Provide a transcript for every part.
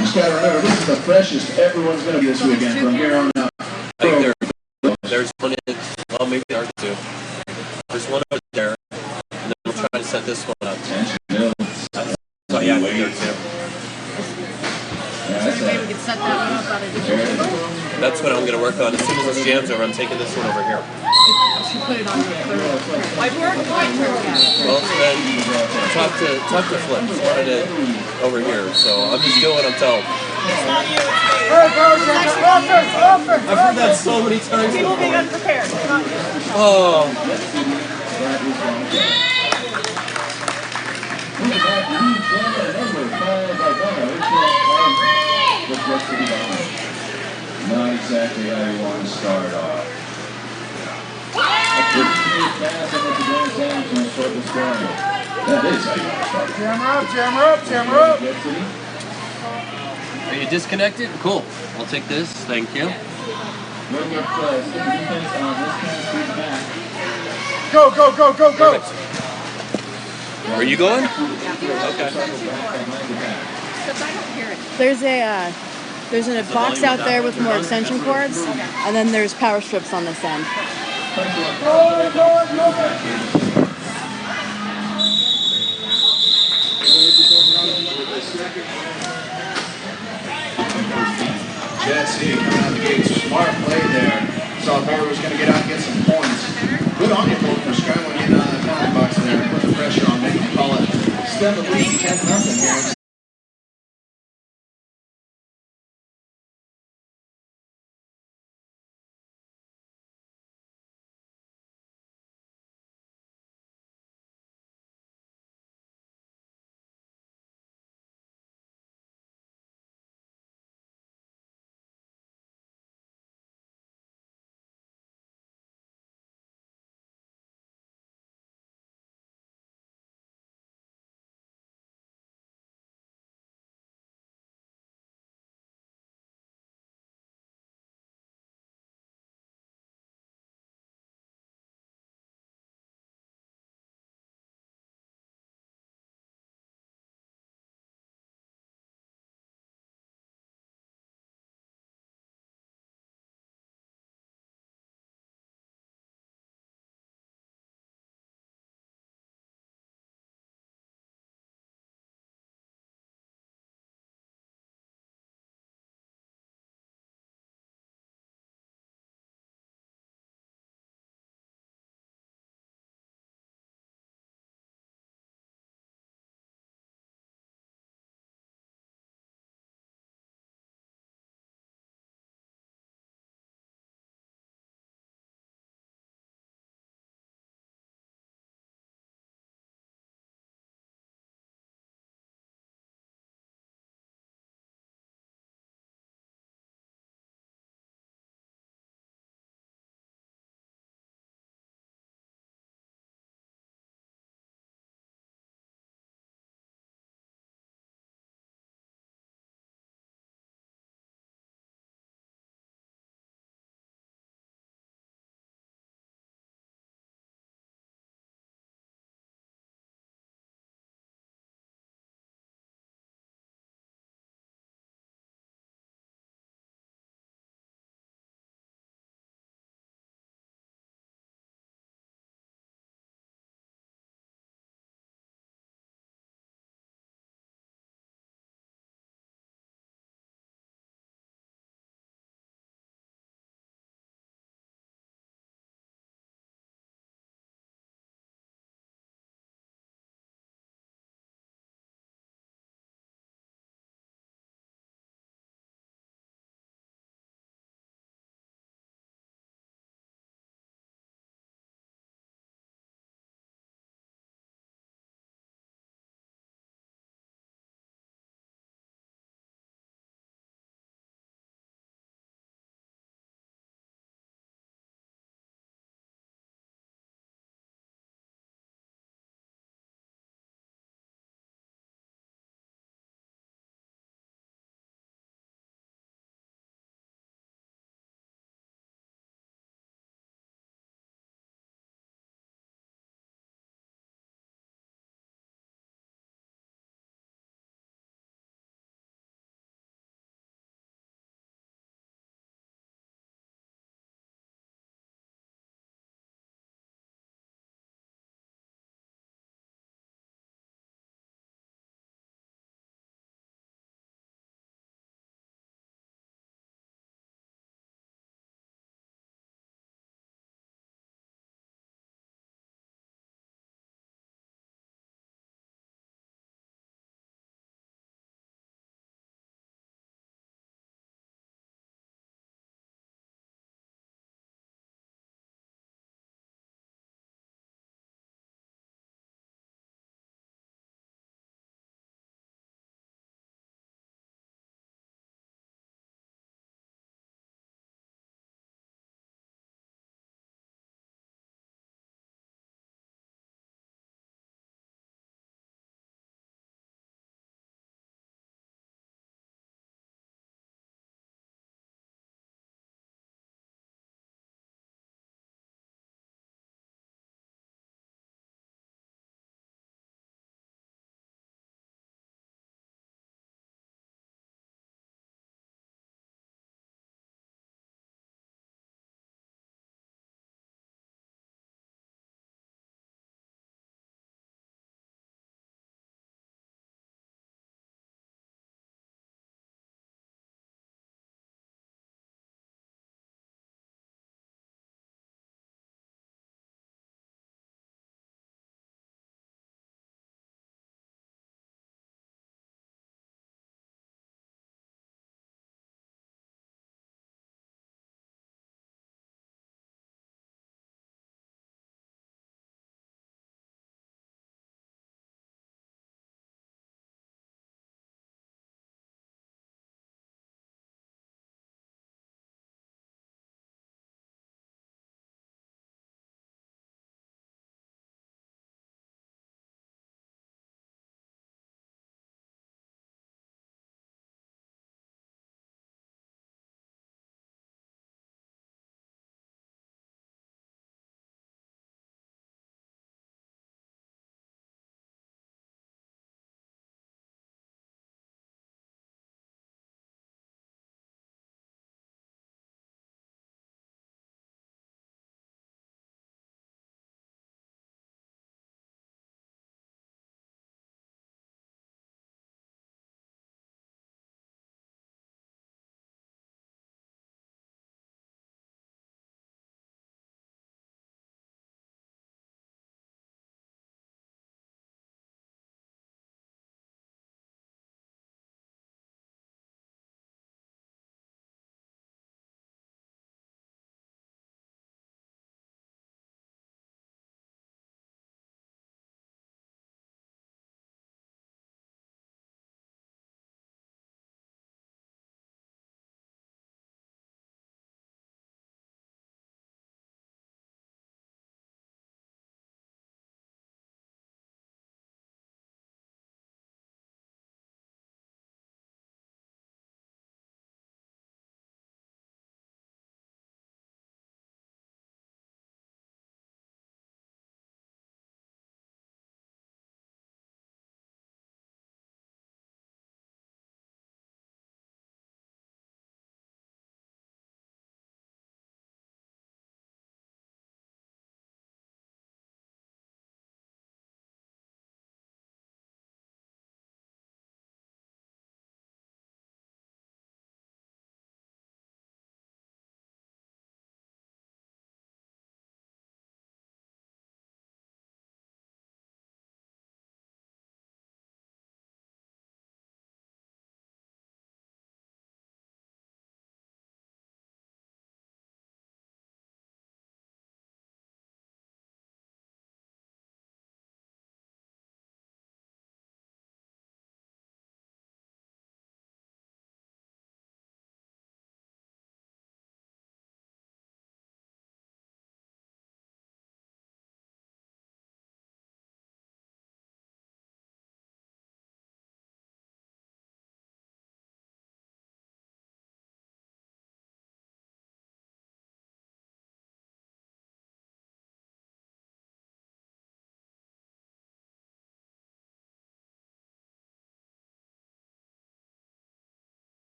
Just gotta remember, this is the freshest everyone's gonna be this weekend from here on out. I think there's one in, well, maybe there are two. There's one over there, and then we'll try to set this one up. Tension builds. So yeah, I think there are two. Maybe we could set that one up on a different. That's what I'm going to work on. As soon as this jam's over, I'm taking this one over here. She put it on the third. Whiteboard? Whiteboard, yeah. Well, then talk to Flip. She wanted it over here, so I'm just doing what I'm told. I've heard that so many times. People being unprepared. Oh. Not exactly how you want to start off. That is how you want to start off. Jam her up, jam her up, jam her up. Are you disconnected? Cool. I'll take this. Thank you. Go, go, go, go, go. Perfect. Are you going? Okay. There's a box out there with more extension cords, and then there's power strips on this end. Jesse coming out the gate, smart play there. Saw Boulder was going to get out and get some points. Good on you, Boulder, for scrambling in on the penalty box there and put the pressure on, making them call it. Step of lead, 10-0 here.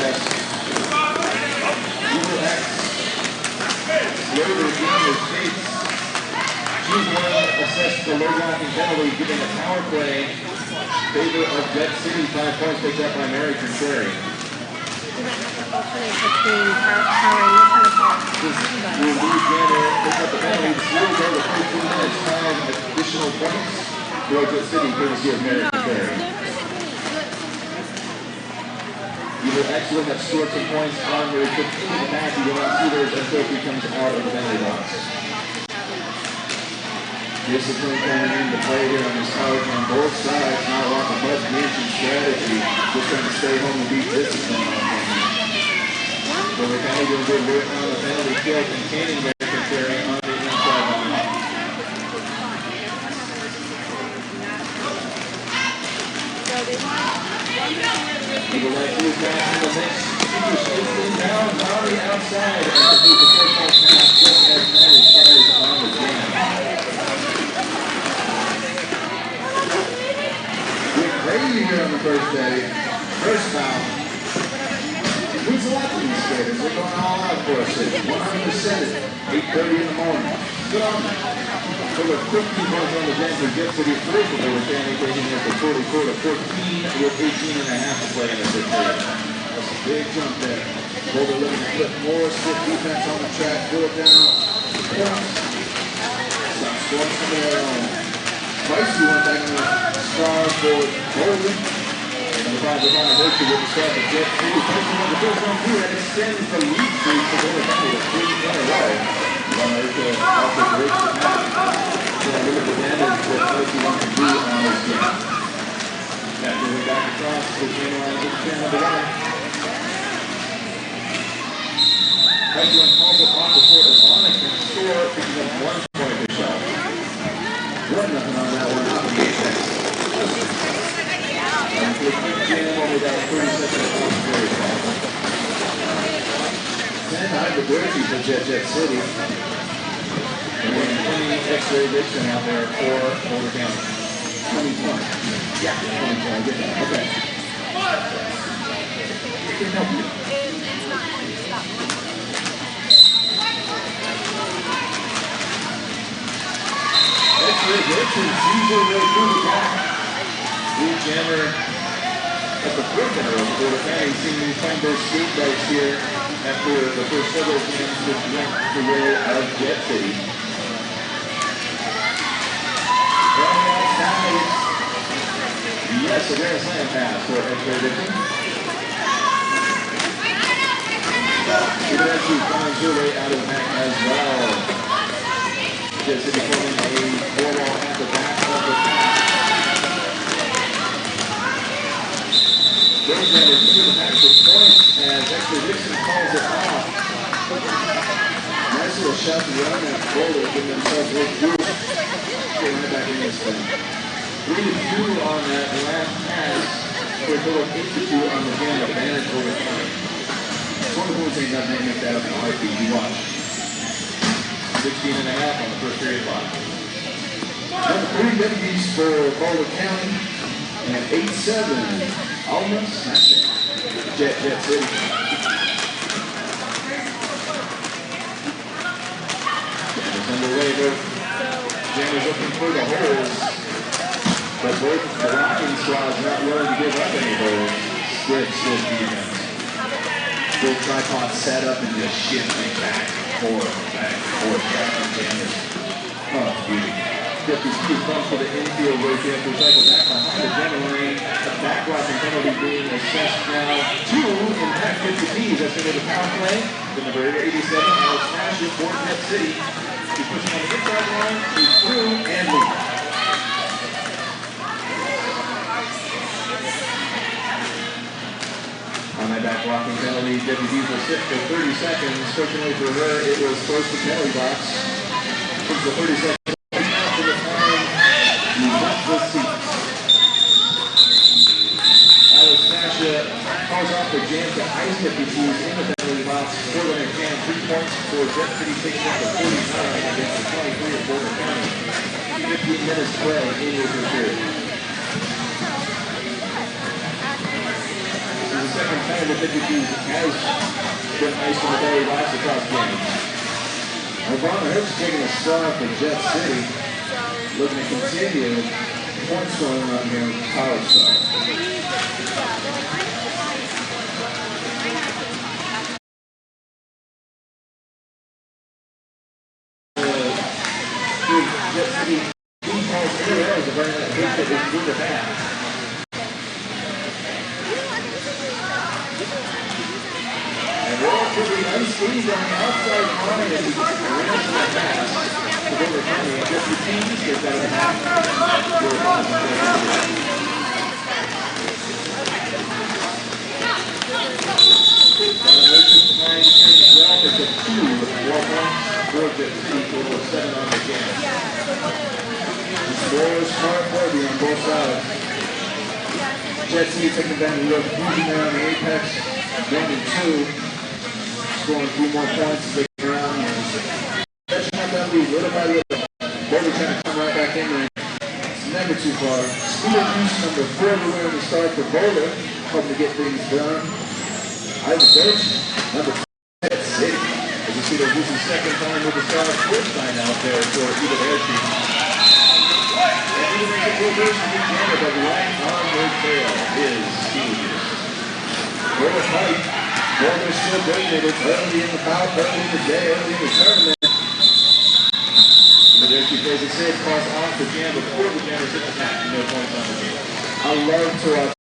X. Evil X. Slater Junior States. She's one assessed the low blocking penalty, giving a power play. Favor of Jet City, 5 points picked up by Mary Contrary. This will lead Janet pick up the penalty. This will go to 15 minutes, 5 additional points for Jet City, courtesy of Mary Contrary. You will actually have scored some points on your kick into the back. You will not see those until he comes out of the penalty box. Discipline coming into play here on this college on both sides. Not a lot of much mentioned strategy. Just trying to stay home and beat discipline on them. So we're kind of doing good work on the penalty kill, containing Mary Contrary on the inside line. Eagle Light Blue pass in the mix. Intermission down on the outside. And complete the first ball pass just as Matt fires on the jam. We're crazy here on the first day. First foul. Who's left in these skaters? They're going all out for us. 100% at 8:30 in the morning. Good on them. So the 15 points on the jam for Jet City. First of all, standing taking it for 44-14 with 18 and a half to play in the fifth period. That's a big jump there. Boulder looking to put more stiff defense on the track. Pull it down. Stop scoring from their own. Feisty went back in the star for Boulder. And the five behind Hershey with the start of Jet City. Feisty won the first one through and extends the lead streak to Boulder County with 3 in a row. Also great to have. So I look at the damage that Feisty wants to do on this game. Back moving back across to the game line with 10 number 1. Feisty calls it off before Ivana can score, picking up 1 point per shot. 1-0 on that one out of the apex. And for a quick jam, only about 30 seconds of post period. 10 high to Berkey for Jet City. And then 20 X-ray Dixon out there for Boulder County. 2020. Yeah, 2020. I get that. Okay. I can help you. X-ray Dixon sees her way through the back. Blue jammer at the perimeter of Boulder County, seeing these find those skate bikes here after the first several games which went the way of Jet City. From the outside, yes, a grand slam pass for X-ray Dixon. She eventually finds her way out of the back as well. Jet City forming a 4-ball at the back of the pass. Goes at it to the back for points as X-ray Dixon calls it off. Nice little shot to run at Boulder, giving themselves a little boost. Get right back in this thing. 3-2 on that last pass for a total of 8-2 on the jam advantage over time. 20 points ain't nothing to make that up in a heartbeat. You watch. 16 and a half on the first period clock. Number 3 deputies for Boulder County and 8-7. Alma Snatcher. Jet City. Jammers underway. Jammers looking for the holes. But both the rocking squads not willing to give up any holes. Stiff defense. Full tripod set up and just shifting back and forth. Tracking Jammers. Oh, beauty. 52 comes for the infield road to cycle back behind the jammer lane. The back blocking penalty being assessed now. 2 impact 50Ps. That's into the power play. The number 87, Alex Nash for Jet City. He's pushing on the inside line. He's through and leaving. On that back blocking penalty, deputies will sit for 30 seconds. Fortunately for her, it was close to the penalty box. Since the 30 seconds. Calls off the jam to ice deputies in the penalty box. Boulder and jam 3 points for Jet City takes up to 49 against the 23 of Boulder County. 15 minutes play in the period. This is the second 950 has been nice in the very last across games. Obama Hurts taking a start for Jet City. Looking to continue point scoring on here with Power Star. Jet City defense is a very big hit is through the pass. And Roll could be unsqueezed on the outside corner as he runs the pass to Boulder County. And just retains gets out of the half. It's a 2-4 points for Jet City, total of 7 on the game. The score is smart worthy on both sides. Jet City taking advantage of fusion there on the apex. 1-2. Scoring 2 more points as they get around. Catching up that lead little by little. Boulder trying to come right back in there. It's never too far. Speed use number 4 everywhere in the start for Boulder. Hoping to get things done. Ivan Birch, number 2. Jet City. As you see, they're using second time with the star switch sign out there for either their team. And even make it reverse in Canada, but right on their tail is Steve. Boulder fight. Boulder still dominated early in the bout, early in the day, early in the tournament. But there she plays a safe cross off the jam before the jammers hit the mat. No points on the game. I love to watch.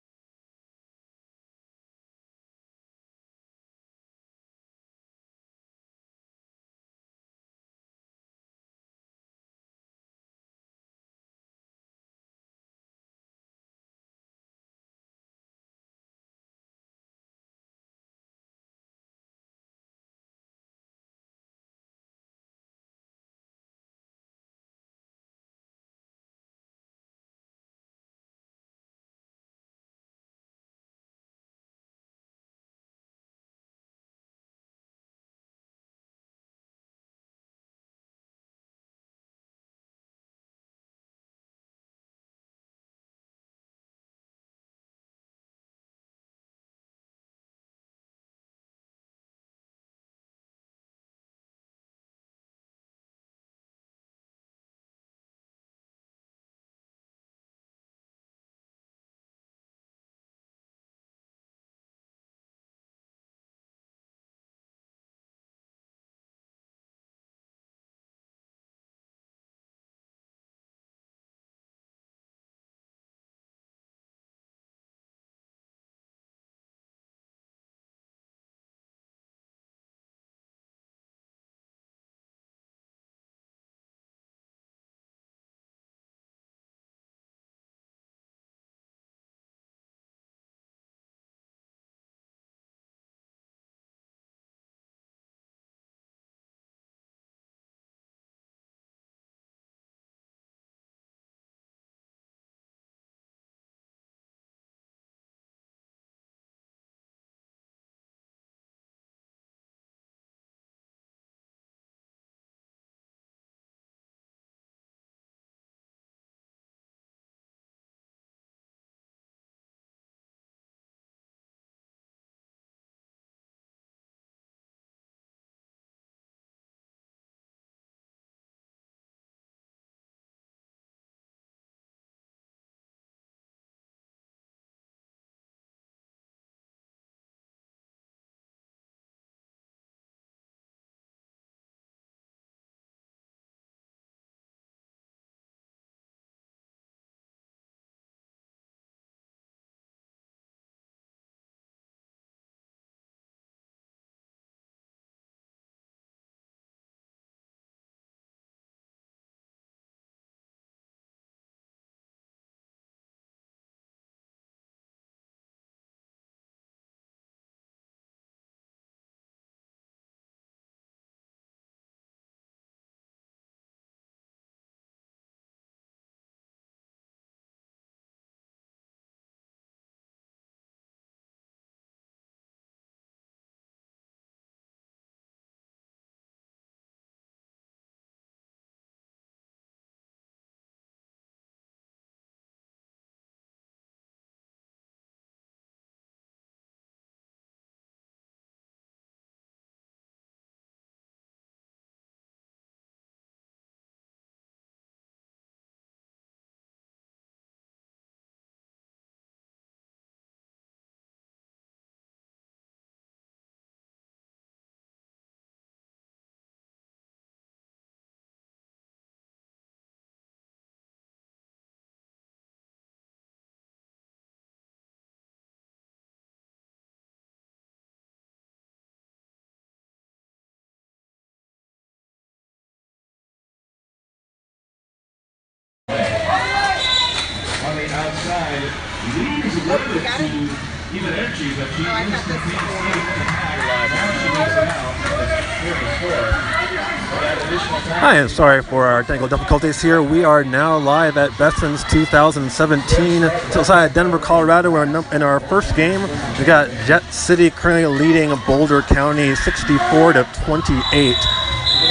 Hi, and sorry for our technical difficulties here. We are now live at BESTERNS 2017 outside Denver, Colorado. We're in our first game. We got Jet City currently leading Boulder County 64-28.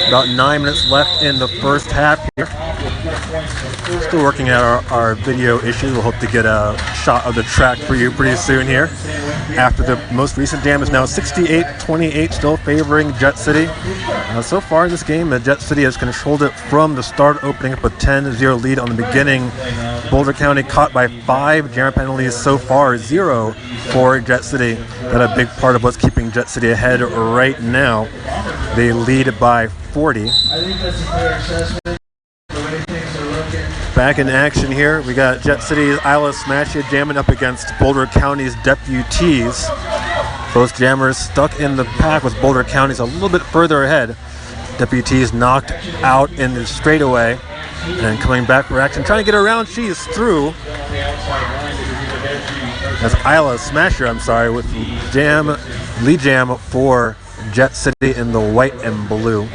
About 9 minutes left in the first half here. Still working out our video issues. We'll hope to get a shot of the track for you pretty soon here. After the most recent jam is now 68-28, still favoring Jet City. So far in this game, Jet City has controlled it from the start, opening up a 10-0 lead on the beginning. Boulder County caught by 5 jammer penalties so far, 0 for Jet City. That's a big part of what's keeping Jet City ahead right now. They lead by 40. Back in action here, we got Jet City's Isla Smashia jamming up against Boulder County's Deputies. Both jammers stuck in the pack with Boulder County's a little bit further ahead. Deputies knocked out in the straightaway and coming back for action, trying to get around. She is through. That's Isla Smasher, with lead jam for Jet City in the white and blue.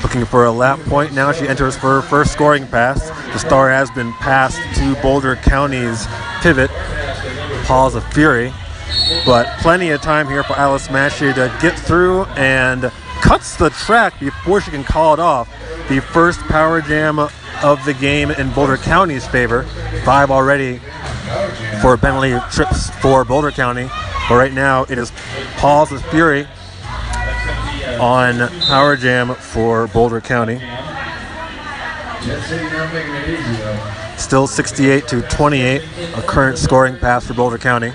Looking for a lap point now. She enters for her first scoring pass. The star has been passed to Boulder County's pivot, Paws of Fury. But plenty of time here for Isla Smashy to get through and cuts the track before she can call it off. The first power jam of the game in Boulder County's favor. 5 already for penalty trips for Boulder County. But right now it is Paws of Fury on power jam for Boulder County. Still 68-28, a current scoring pass for Boulder County.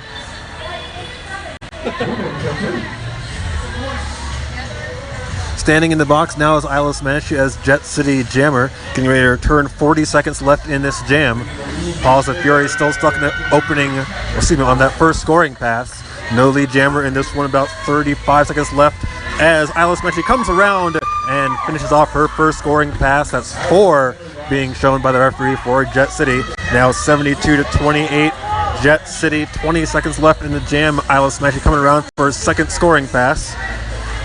Standing in the box now is Isla Smash as Jet City jammer, getting ready to return. 40 seconds left in this jam. Paws of Fury still stuck in the on that first scoring pass. No lead jammer in this one, about 35 seconds left as Isla Smash comes around and finishes off her first scoring pass. That's 4 being shown by the referee for Jet City. Now 72-28. Jet City, 20 seconds left in the jam. Isla Smash coming around for his second scoring pass.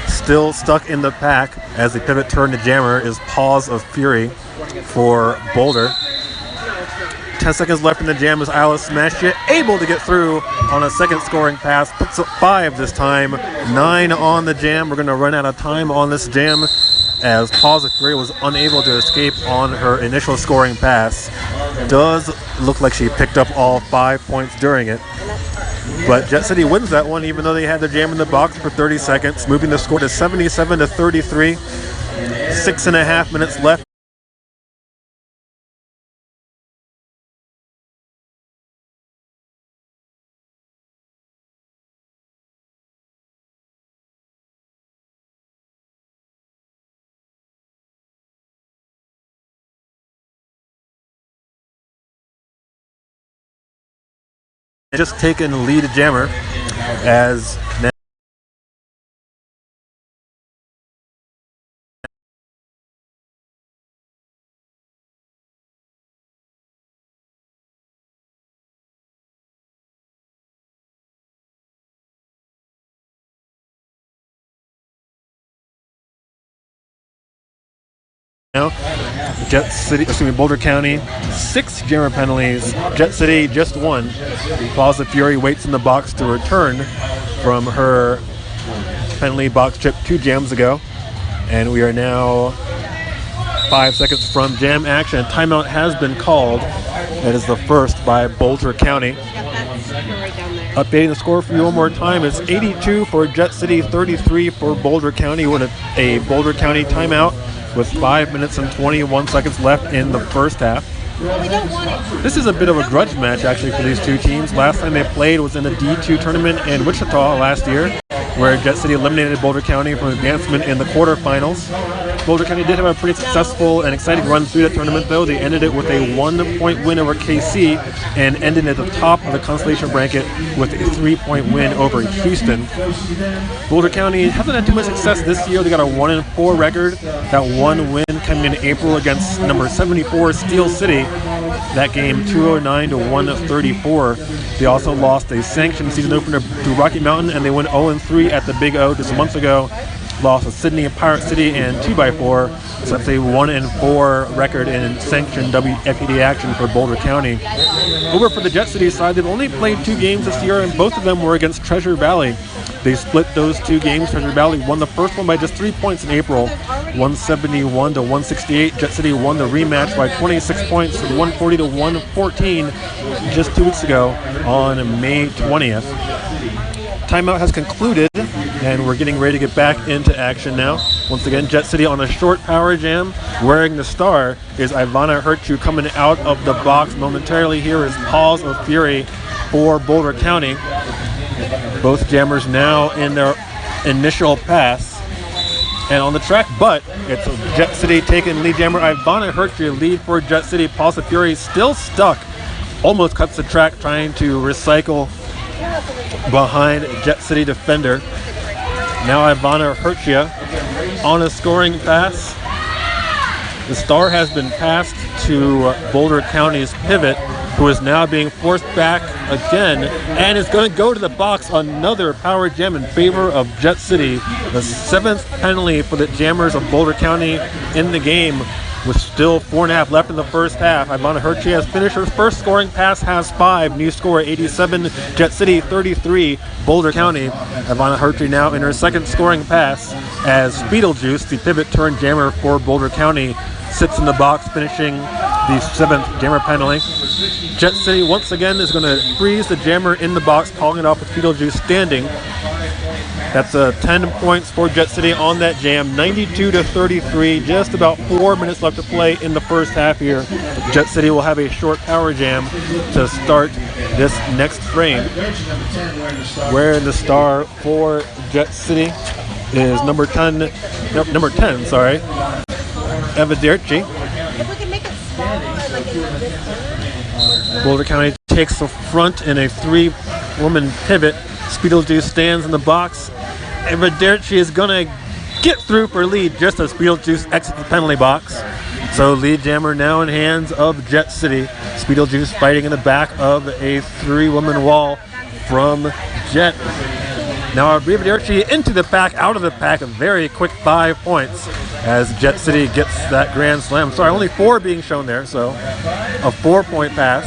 Still stuck in the pack as the pivot turn to jammer is Paws of Fury for Boulder. 10 seconds left in the jam as Isla Smash able to get through on a second scoring pass. Puts up 5 this time. 9 on the jam. We're going to run out of time on this jam as Paws of Fury was unable to escape on her initial scoring pass. Does look like she picked up all 5 points during it. But Jet City wins that one even though they had their jam in the box for 30 seconds, moving the score to 77-33. 6.5 minutes left. Just taken lead jammer as Boulder County, 6 jammer penalties. Jet City just 1. Paws of Fury waits in the box to return from her penalty box trip 2 jams ago. And we are now 5 seconds from jam action. Timeout has been called. That is the first by Boulder County. Updating the score for you one more time. It's 82 for Jet City, 33 for Boulder County. With a Boulder County timeout with 5 minutes and 21 seconds left in the first half. This is a bit of a grudge match actually for these two teams. Last time they played was in the D2 tournament in Wichita last year, where Jet City eliminated Boulder County from advancement in the quarterfinals. Boulder County did have a pretty successful and exciting run through that tournament, though. They ended it with a 1-point win over KC and ended at the top of the consolation bracket with a 3-point win over Houston. Boulder County hasn't had too much success this year. They got a 1-4 record. That one win coming in April against number 74 Steel City. That game 209 to 134. They also lost a sanctioned season opener to Rocky Mountain, and they went 0-3 at the Big O just a month ago. Lost to Sydney and Pirate City and 2x4. So that's a 1-4 record in sanctioned WFPD action for Boulder County. Over for the Jet City side, they've only played 2 games this year, and both of them were against Treasure Valley. They split those 2 games. Treasure Valley won the first one by just 3 points in April, 171 to 168. Jet City won the rematch by 26 points, 140 to 114, just 2 weeks ago on May 20th. Timeout has concluded, and we're getting ready to get back into action now. Once again, Jet City on a short power jam. Wearing the star is Ivana Hurtu coming out of the box momentarily. Here is Paws of Fury for Boulder County. Both jammers now in their initial pass and on the track, but it's Jet City taking lead jammer Ivana Hurtu, lead for Jet City. Paws of Fury still stuck, almost cuts the track trying to recycle behind Jet City defender. Now Ivana Hurtu on a scoring pass. The star has been passed to Boulder County's pivot, who is now being forced back again and is going to go to the box. Another power jam in favor of Jet City. The 7th penalty for the jammers of Boulder County in the game, with still 4.5 left in the first half. Ivana Hurtu has finished her first scoring pass, has 5. New score 87, Jet City 33, Boulder County. Ivana Hurtu now in her second scoring pass as Beetlejuice, the pivot turned jammer for Boulder County, sits in the box finishing the 7th jammer penalty. Jet City once again is going to freeze the jammer in the box, calling it off with Beetlejuice standing. That's 10 points for Jet City on that jam, 92 to 33. Just about 4 minutes left to play in the first half here. Jet City will have a short power jam to start this next frame. Wearing the star for Jet City is number 10, Evaderci. If we can make it smaller, like Boulder County takes the front in a 3-woman pivot. Beetlejuice stands in the box. Evaderci is going to get through for lead just as Beetlejuice exits the penalty box. So lead jammer now in hands of Jet City. Beetlejuice fighting in the back of a 3-woman wall from Jet. Now Evaderci into the pack, out of the pack, a very quick 5 points as Jet City gets that grand slam. Sorry, only 4 being shown there, so a 4-point pass.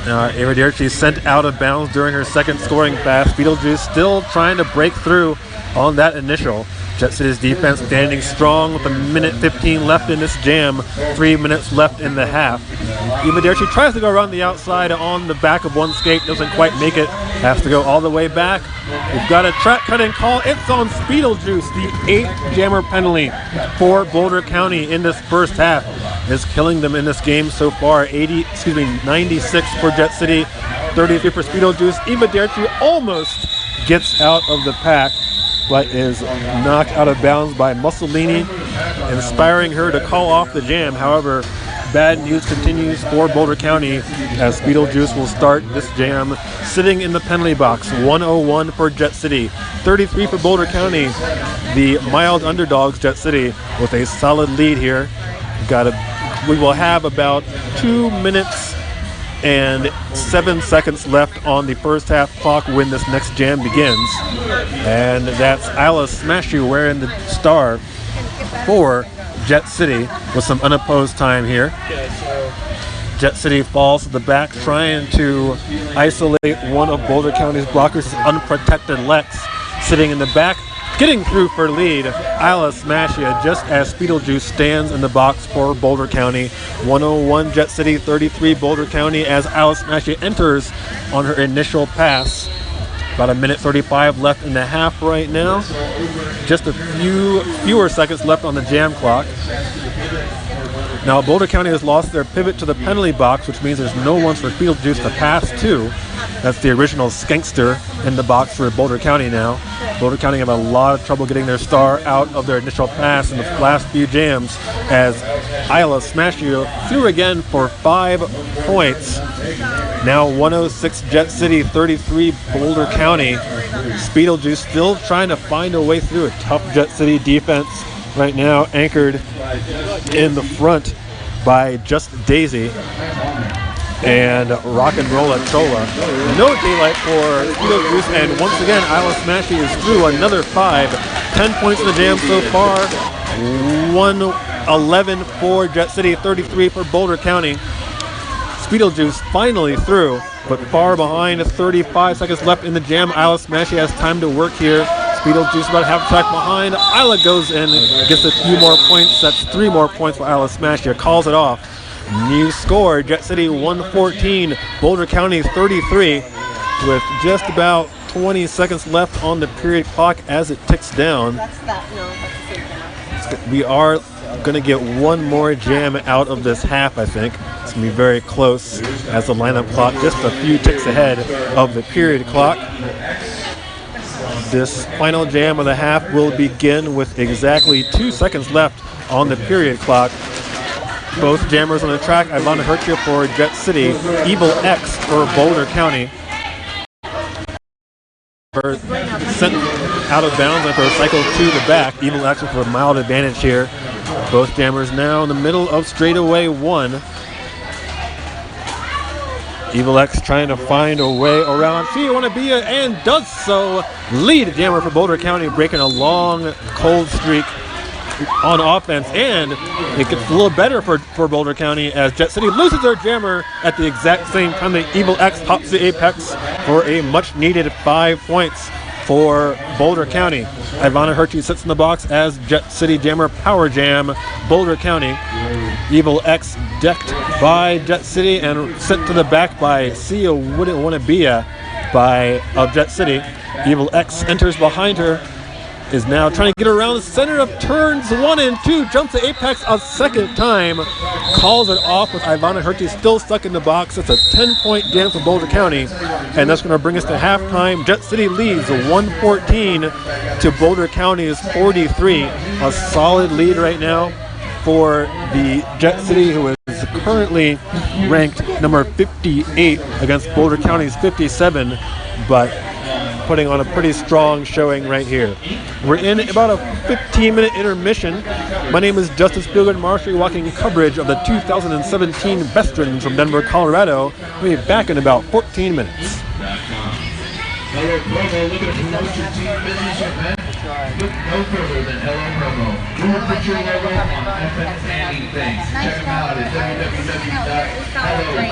Now Evaderci sent out of bounds during her second scoring pass. Beetlejuice still trying to break through on that initial. Jet City's defense standing strong with 1:15 left in this jam, 3 minutes left in the half. Evaderci tries to go around the outside on the back of one skate, doesn't quite make it, has to go all the way back. We've got a track cutting call. It's on Beetlejuice. The 8th jammer penalty for Boulder County in this first half is killing them in this game so far. 96 for Jet City, 33 for Beetlejuice. Evaderci almost gets out of the pack, but is knocked out of bounds by Mussolini, inspiring her to call off the jam. However, bad news continues for Boulder County as Beetlejuice will start this jam sitting in the penalty box. 101 for Jet City, 33 for Boulder County. The mild underdogs, Jet City, with a solid lead here. We will have about 2 minutes and 7 seconds left on the first half clock when this next jam begins. And that's Isla Smashy wearing the star for Jet City with some unopposed time here. Jet City falls to the back, trying to isolate one of Boulder County's blockers, unprotected Lex, sitting in the back, getting through for lead. Isla Smashia just as Beetlejuice stands in the box for Boulder County. 101 Jet City, 33 Boulder County as Isla Smashia enters on her initial pass. About 1:35 left in the half right now. Just a fewer seconds left on the jam clock. Now Boulder County has lost their pivot to the penalty box, which means there's no one for Beetlejuice to pass to. That's the original Skankster in the box for Boulder County now. Boulder County have a lot of trouble getting their star out of their initial pass in the last few jams as Isla smashed you through again for 5 points. Now 106 Jet City, 33 Boulder County. Beetlejuice still trying to find a way through a tough Jet City defense right now, anchored in the front by Just Daisy and Rock and Rolla Chola. No daylight for Beetlejuice, and once again, Isla Smashy is through another 5. 10 points in the jam so far. 111 for Jet City, 33 for Boulder County. Beetlejuice finally through, but far behind. 35 seconds left in the jam. Isla Smashy has time to work here. Beetlejuice about half a track behind. Isla goes in, gets a few more points. That's 3 more points for Isla Smashy. Calls it off. New score, Jet City 114, Boulder County 33, with just about 20 seconds left on the period clock as it ticks down. That's that. No, that's the same thing. We are going to get one more jam out of this half, I think. It's going to be very close as the lineup clock just a few ticks ahead of the period clock. This final jam of the half will begin with exactly 2 seconds left on the period clock. Both jammers on the track, Ivana Hertia for Jet City, Evil X for Boulder County. Sent out of bounds and for a cycle to the back. Evil X with a mild advantage here. Both jammers now in the middle of straightaway 1. Evil X trying to find a way around Fia Wannabe and does so. Lead jammer for Boulder County, breaking a long cold streak on offense, and it gets a little better for Boulder County as Jet City loses their jammer at the exact same time that Evil X hops the apex for a much needed 5 points for Boulder County. Ivana Hertie sits in the box as Jet City jammer power jam Boulder County. Evil X decked by Jet City and sent to the back by Sia Wouldn't Wanna Be of Jet City. Evil X enters behind her, is now trying to get around the center of turns 1 and 2, jumps the apex a second time, calls it off with Ivana Hertie still stuck in the box. It's a 10-point jam for Boulder County, and that's going to bring us to halftime. Jet City leads 114 to Boulder County's 43. A solid lead right now for the Jet City, who is currently ranked number 58 against Boulder County's 57, but putting on a pretty strong showing right here. We're in about a 15-minute intermission. My name is Justice Spielgard Marshall, walking coverage of the 2017 BESTERNS from Denver, Colorado. We'll be back in about 14 minutes. Hello Promo, looking to promote your team business event? Look no further than Hello Promo. We'll put your logo on FM anything. Check them out at www.hello.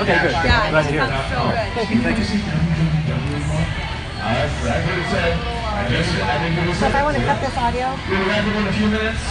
Okay, good. Glad to hear. Thank you. I heard it said, I think it was So if I want to cut this audio, we'll be back in a few minutes.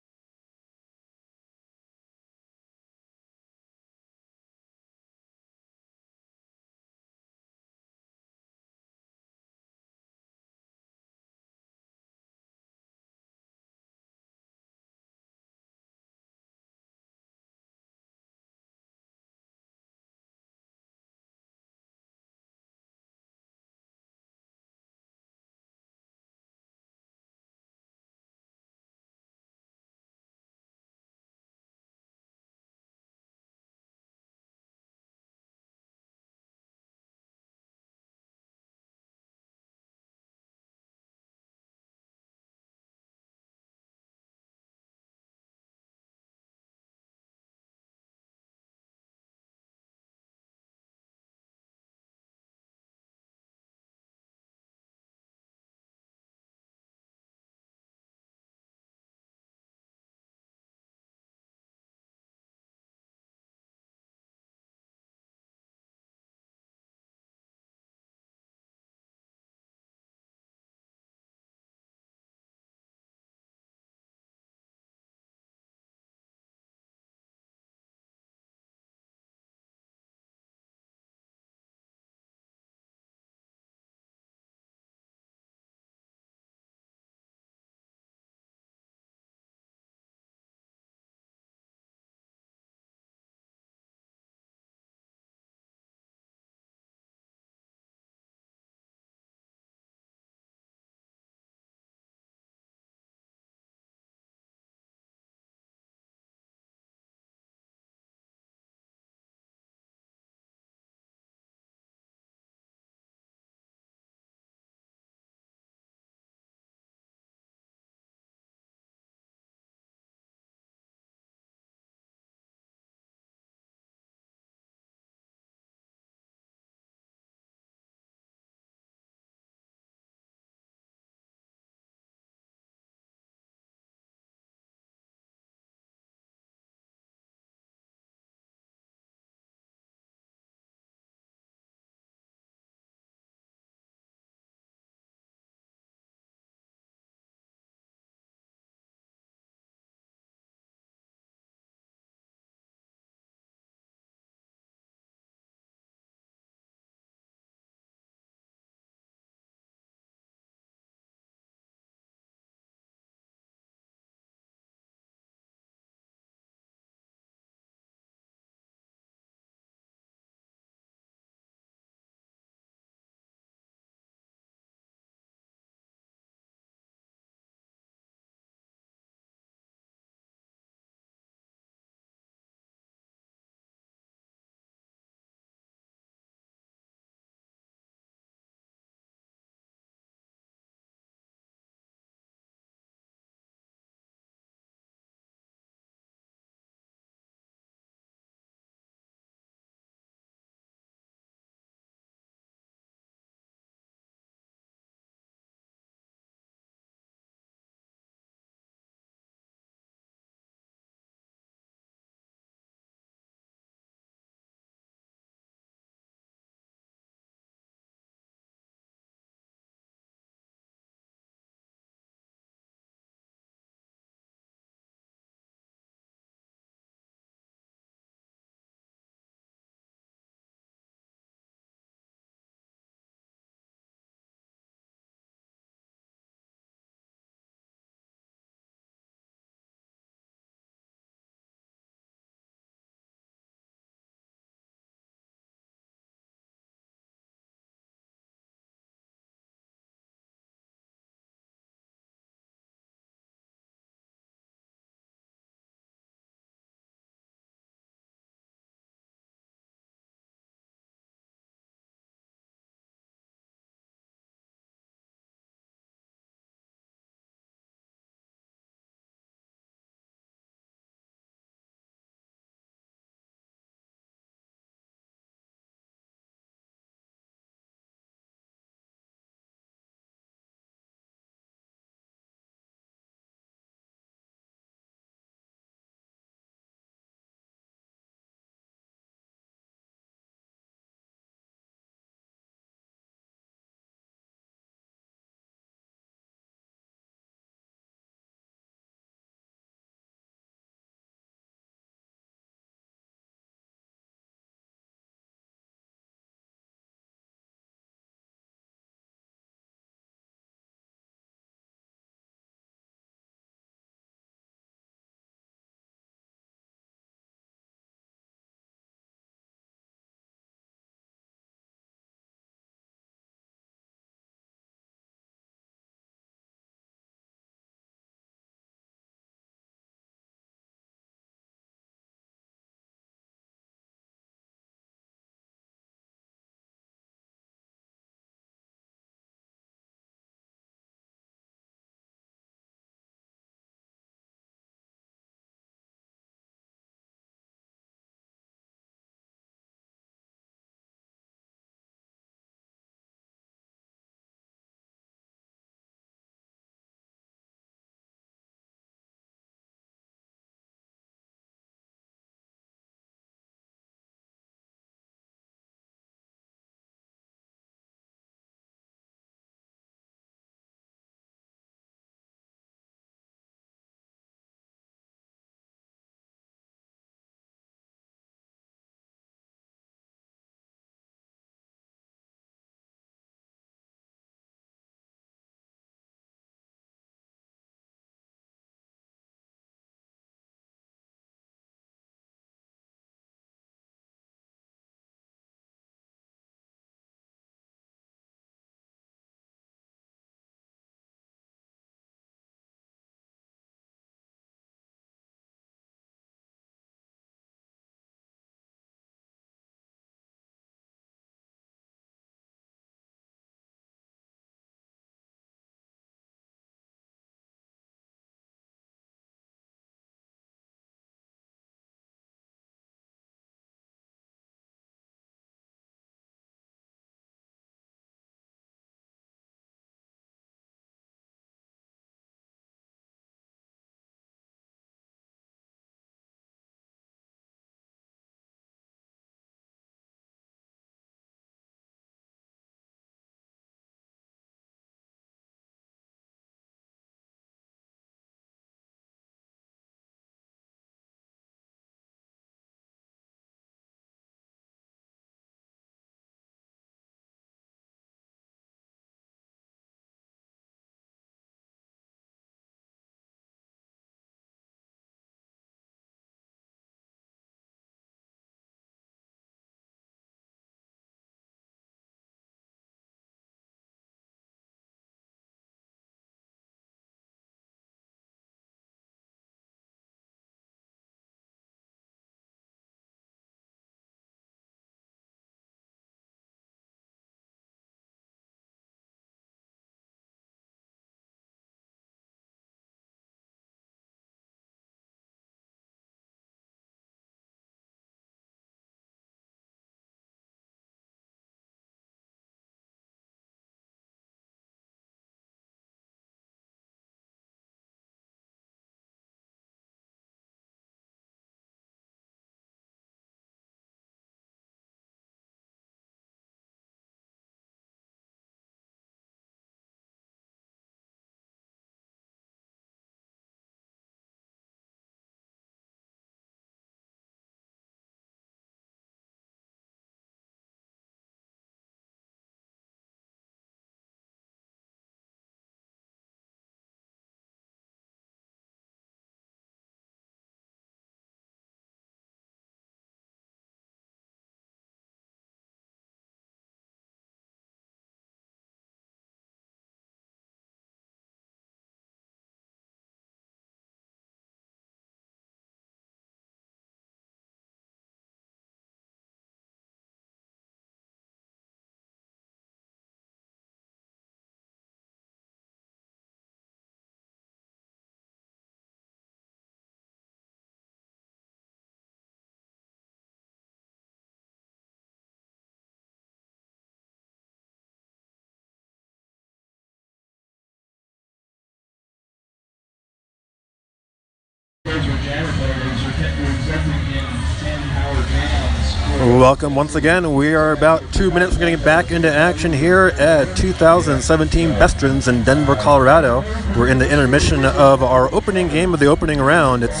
Welcome once again. We are about 2 minutes from getting back into action here at 2017 BESTERNS in Denver, Colorado. We're in the intermission of our opening game of the opening round. It's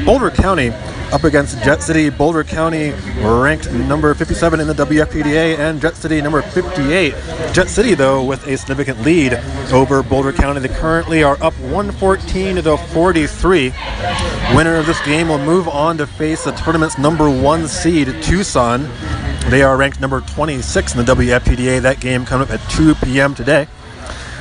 Boulder County up against Jet City. Boulder County ranked number 57 in the WFPDA and Jet City number 58. Jet City, though, with a significant lead over Boulder County. They currently are up 114-43. Winner of this game will move on to face the tournament's number 1 seed, Tucson. They are ranked number 26 in the WFPDA. That game coming up at 2 p.m. today.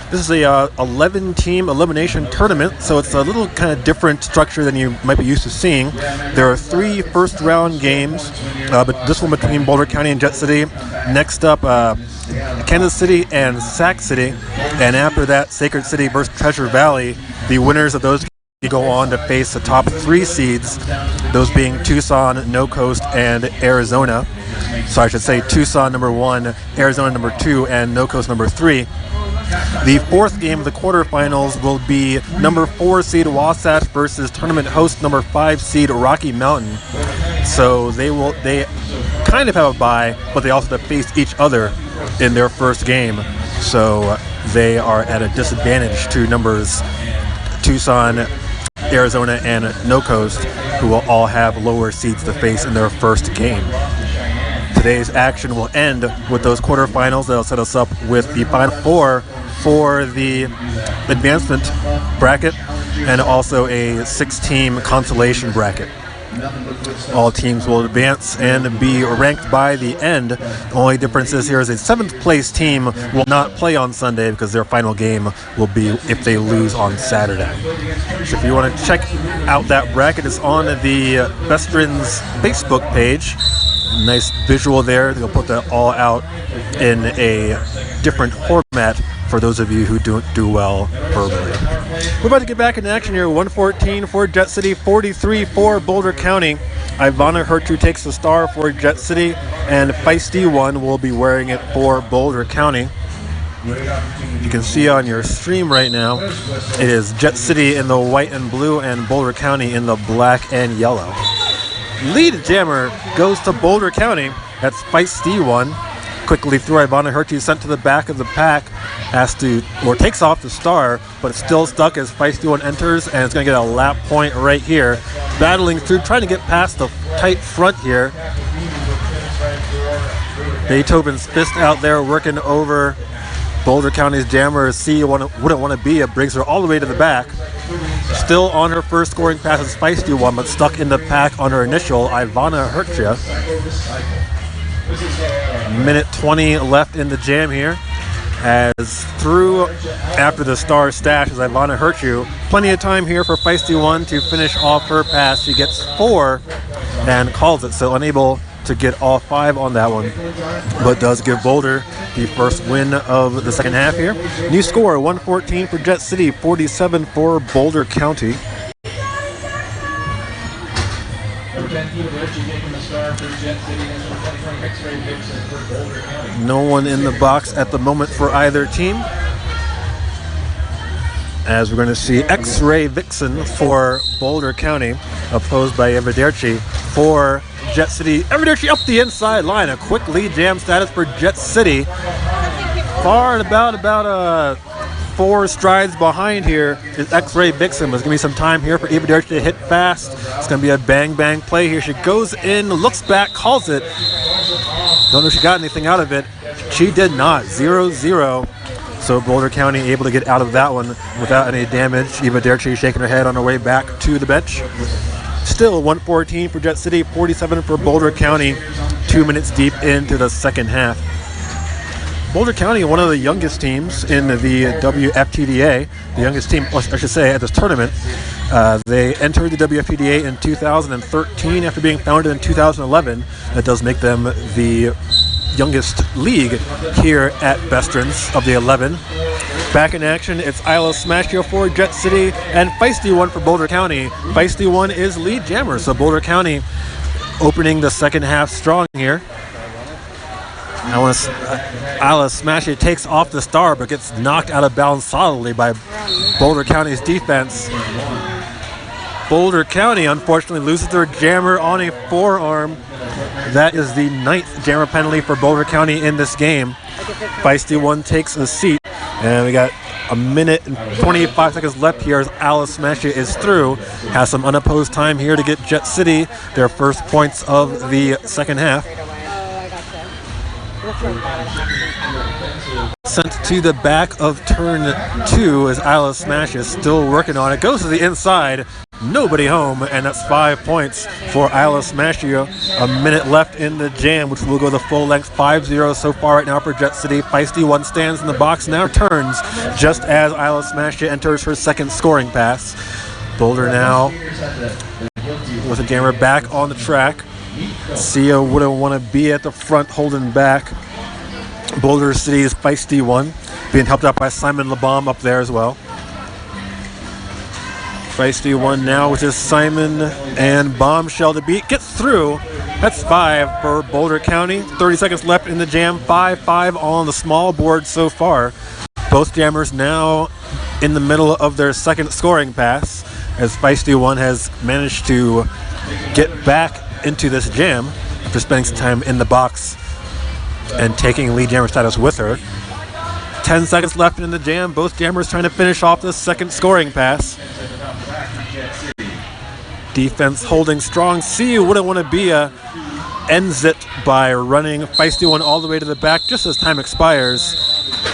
This is a 11-team elimination tournament, so it's a little kind of different structure than you might be used to seeing. There are 3 first-round games, but this one between Boulder County and Jet City. Next up, Kansas City and Sac City, and after that, Sacred City versus Treasure Valley. The winners of those go on to face the top 3 seeds, those being Tucson, No Coast, and Arizona. So I should say Tucson number 1, Arizona number 2, and No Coast number 3. The 4th game of the quarterfinals will be number 4 seed Wasatch versus tournament host number 5 seed Rocky Mountain. So they kind of have a bye, but they also have to face each other in their first game. So they are at a disadvantage to numbers Tucson, Arizona, and No Coast, who will all have lower seeds to face in their first game. Today's action will end with those quarterfinals. That'll set us up with the Final Four for the advancement bracket and also a 6-team consolation bracket. All teams will advance and be ranked by the end. The only difference is here is a 7th place team will not play on Sunday because their final game will be if they lose on Saturday. So if you want to check out that bracket, it's on the BESTERNS Facebook page. Nice visual there. They'll put that all out in a different format for those of you who don't do well verbally. We're about to get back in action here. 114 for Jet City, 43 for Boulder County. Ivana Hertu takes the star for Jet City, and Feisty One will be wearing it for Boulder County. You can see on your stream right now, it is Jet City in the white and blue and Boulder County in the black and yellow. Lead jammer goes to Boulder County. That's Feisty One. Quickly through Ivana Hertu, sent to the back of the pack, takes off the star, but it's still stuck as Feisty One enters, and it's going to get a lap point right here. Battling through, trying to get past the tight front here. Beethoven's fist out there working over Boulder County's jammer. C wouldn't want to be. It brings her all the way to the back. Still on her first scoring pass is Feisty One, but stuck in the pack on her initial, Ivana Hertu. Minute 20 left in the jam here. As through after the star stash is Ivana Hertu. Plenty of time here for Feisty One to finish off her pass. She gets 4 and calls it, so unable to get all 5 on that one, but does give Boulder the first win of the second half here. New score, 114 for Jet City, 47 for Boulder County. No one in the box at the moment for either team, as we're going to see X-Ray Vixen for Boulder County, opposed by Evederci for Jet City. Evederci up the inside line, a quick lead jam status for Jet City. Far and about 4 strides behind here is X-Ray Vixen. There's going to be some time here for Evederci to hit fast. It's going to be a bang play here. She goes in, looks back, calls it. Don't know if she got anything out of it. She did not. 0-0. So Boulder County able to get out of that one without any damage. Evederci shaking her head on her way back to the bench. Still 114 for Jet City, 47 for Boulder County. 2 minutes deep into the second half. Boulder County, one of the youngest teams in the WFTDA, the youngest team, I should say, at this tournament. They entered the WFTDA in 2013 after being founded in 2011. That does make them the youngest league here at BESTERNS of the 11. Back in action, it's Isla Smashio for Jet City and Feisty One for Boulder County. Feisty One is lead jammer, so Boulder County opening the second half strong here. Isla Smashio takes off the star, but gets knocked out of bounds solidly by Boulder County's defense. Boulder County unfortunately loses their jammer on a forearm. That is the 9th jammer penalty for Boulder County in this game. Feisty One takes a seat, and we got a minute and 25 seconds left here as Alice Mashia is through. Has some unopposed time here to get Jet City their first points of the second half. Sent to the back of turn 2 as Alice Smash is still working on it. Goes to the inside, nobody home, and that's 5 points for Alice Mashia. A minute left in the jam, which will go the full length 5-0 so far right now for Jet City. Feisty One stands in the box, now turns just as Alice Mashia enters her second scoring pass. Boulder now with a jammer back on the track. Sia wouldn't want to be at the front holding back Boulder City's Feisty One, being helped out by Simon LeBomb up there as well. Feisty One now with his Simon and Bombshell to beat. Gets through. That's 5 for Boulder County. 30 seconds left in the jam. 5-5 on the small board so far. Both jammers now in the middle of their second scoring pass as Feisty One has managed to get back into this jam after spending some time in the box and taking lead jammer status with her. 10 seconds left in the jam. Both jammers trying to finish off the second scoring pass. Defense holding strong. Sia wouldn't want to be ends it by running Feisty One all the way to the back just as time expires.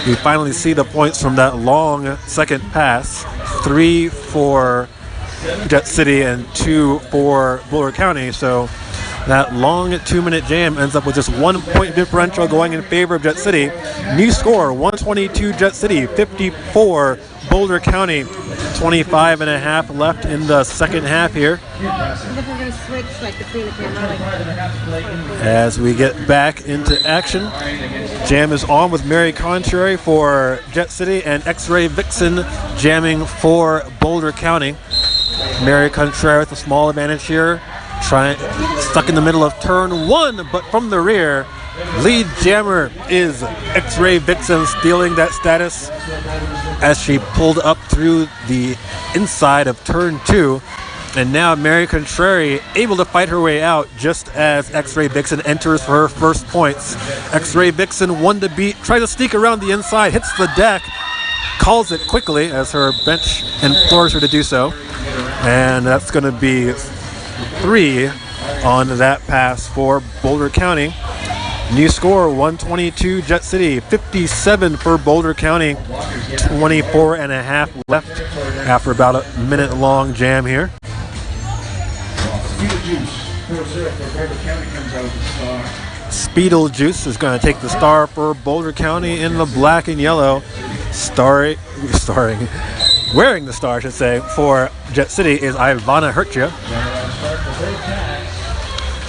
We finally see the points from that long second pass. 3 for Jet City and 2 for Boulder County. So that long 2-minute jam ends up with just 1 point differential going in favor of Jet City. New score, 122 Jet City, 54 Boulder County. 25 and a half left in the second half here. As we get back into action, jam is on with Mary Contrary for Jet City and X-Ray Vixen jamming for Boulder County. Mary Contrary with a small advantage here. Stuck in the middle of turn 1, but from the rear, lead jammer is X-Ray Vixen, stealing that status as she pulled up through the inside of turn 2. And now Mary Contrary able to fight her way out just as X-Ray Vixen enters for her first points. X-Ray Vixen, one to beat, tries to sneak around the inside, hits the deck, calls it quickly as her bench implores her to do so. And that's going to be 3 on that pass for Boulder County. New score, 122 Jet City, 57 for Boulder County. 24 and a half left after about a minute-long jam here. Speedle-Juice is going to take the star for Boulder County in the black and yellow. Wearing the star, I should say, for Jet City is Ivana Hertia.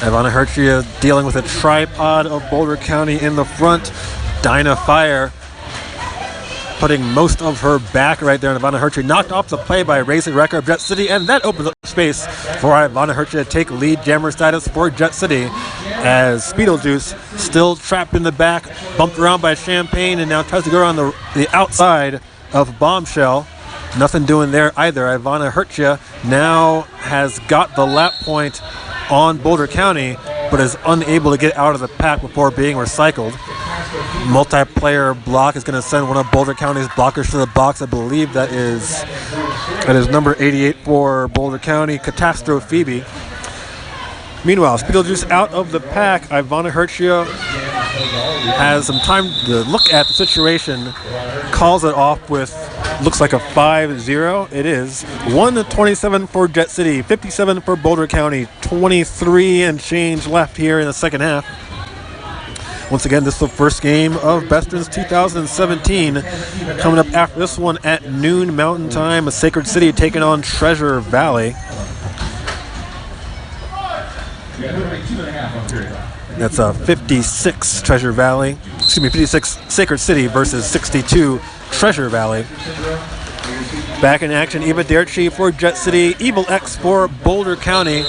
Ivana Hertia dealing with a tripod of Boulder County in the front. Dinah Fire putting most of her back right there. And Ivana Hertia knocked off the play by Racing Wrecker of Jet City, and that opens up space for Ivana Hertia to take lead jammer status for Jet City as Speedlejuice still trapped in the back, bumped around by Champagne, and now tries to go around the outside of Bombshell. Nothing doing there either. Ivana Hertia now has got the lap point on Boulder County, but is unable to get out of the pack before being recycled. Multiplayer block is going to send one of Boulder County's blockers to the box. I believe that is number 88 for Boulder County, Catastro Phoebe. Meanwhile, Speedlejuice out of the pack. Ivana Hertia has some time to look at the situation, calls it off with, looks like a 5-0. It is 1-27 for Jet City, 57 for Boulder County, 23 and change left here in the second half. Once again, this is the first game of BESTERNS 2017. Coming up after this one at noon Mountain Time, Sacred City taking on Treasure Valley. That's a 56 Treasure Valley. 56 Sacred City versus 62 Treasure Valley. Back in action, Eva Derchi for Jet City, Evil X for Boulder County.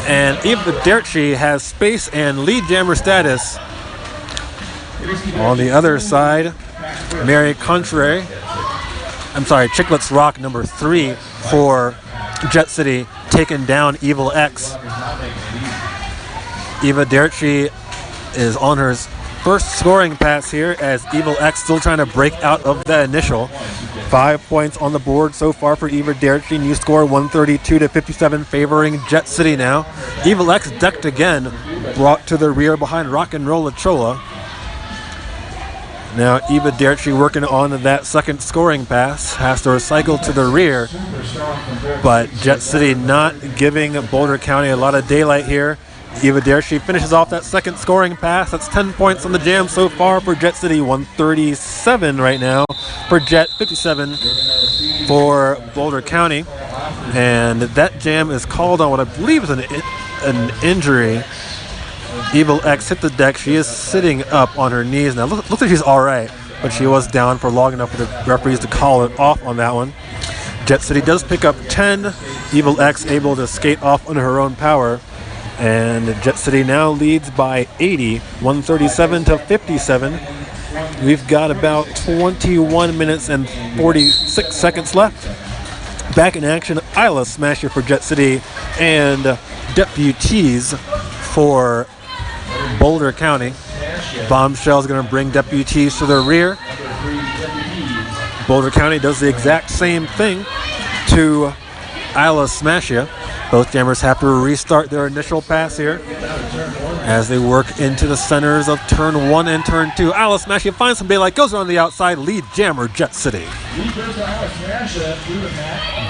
And Eva Derchi has space and lead jammer status. On the other side, Mary Contrary. Chicklets Rock number 3 for Jet City taking down Evil X. Eva Derchi is on her first scoring pass here as Evil X still trying to break out of the initial. 5 points on the board so far for Eva Derchi. New score 132-57 favoring Jet City now. Evil X decked again, brought to the rear behind Rock and Roll Chola. Now Eva Derchi working on that second scoring pass, has to recycle to the rear, but Jet City not giving Boulder County a lot of daylight here. Eva Derchi finishes off that second scoring pass. That's 10 points on the jam so far for Jet City. 137 right now for Jet, 57 for Boulder County. And that jam is called on what I believe is an injury. Evil X hit the deck. She is sitting up on her knees now. Looks like she's all right, but she was down for long enough for the referees to call it off on that one. Jet City does pick up 10. Evil X able to skate off on her own power. And Jet City now leads by 80, 137-57. We've got about 21 minutes and 46 seconds left. Back in action, Isla Smasher for Jet City and Deputies for Boulder County. Bombshell is going to bring Deputies to the rear. Boulder County does the exact same thing to Isla Smasher. Both jammers have to restart their initial pass here as they work into the centers of turn 1 and turn 2. Isla Smasher finds some daylight, goes around the outside, lead jammer Jet City.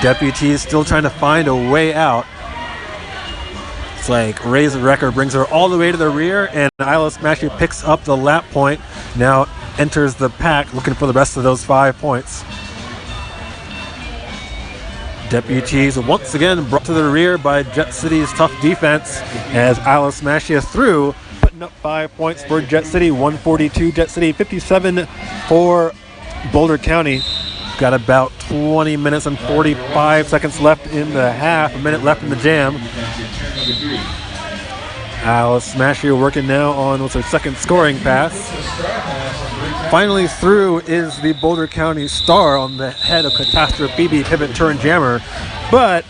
Deputies still trying to find a way out. It's like Raise the Record brings her all the way to the rear, and Isla Smasher picks up the lap point. Now enters the pack looking for the rest of those 5 points. Deputies once again brought to the rear by Jet City's tough defense as Isla Smasher through, putting up 5 points for Jet City. 142 Jet City, 57 for Boulder County. Got about 20 minutes and 45 seconds left in the half, a minute left in the jam. Isla Smasher working now on what's her second scoring pass. Finally through is the Boulder County star on the head of Catastrophe BB pivot turn jammer, but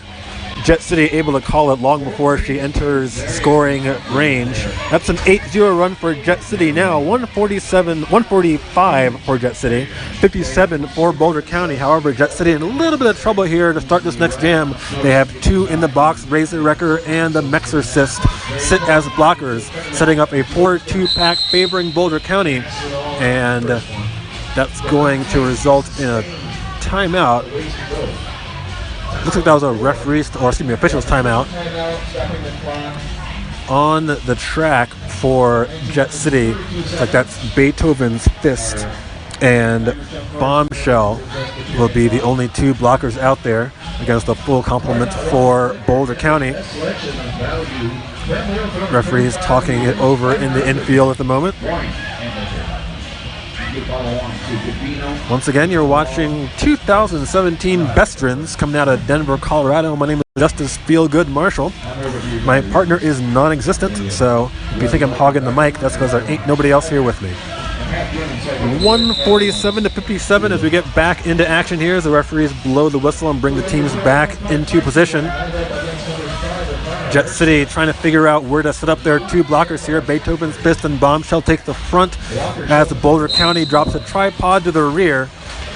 Jet City able to call it long before she enters scoring range. That's an 8-0 run for Jet City now. 145 for Jet City, 57 for Boulder County. However, Jet City in a little bit of trouble here to start this next jam. They have 2 in the box, Raise the Wrecker and the Mexorcist sit as blockers, setting up a 4-2 pack favoring Boulder County, and that's going to result in a timeout. Looks like that was a official's timeout on the track for Jet City. Looks like that's Beethoven's Fist and Bombshell will be the only 2 blockers out there against the full complement for Boulder County. Referees talking it over in the infield at the moment. Once again, you're watching 2017 BESTERNS coming out of Denver, Colorado. My name is Justice Feelgood Marshall. My partner is non-existent, so if you think I'm hogging the mic, that's because there ain't nobody else here with me. 147-57 as we get back into action here as the referees blow the whistle and bring the teams back into position. Jet City trying to figure out where to set up their 2 blockers here. Beethoven's Fist and Bombshell take the front as Boulder County drops a tripod to the rear.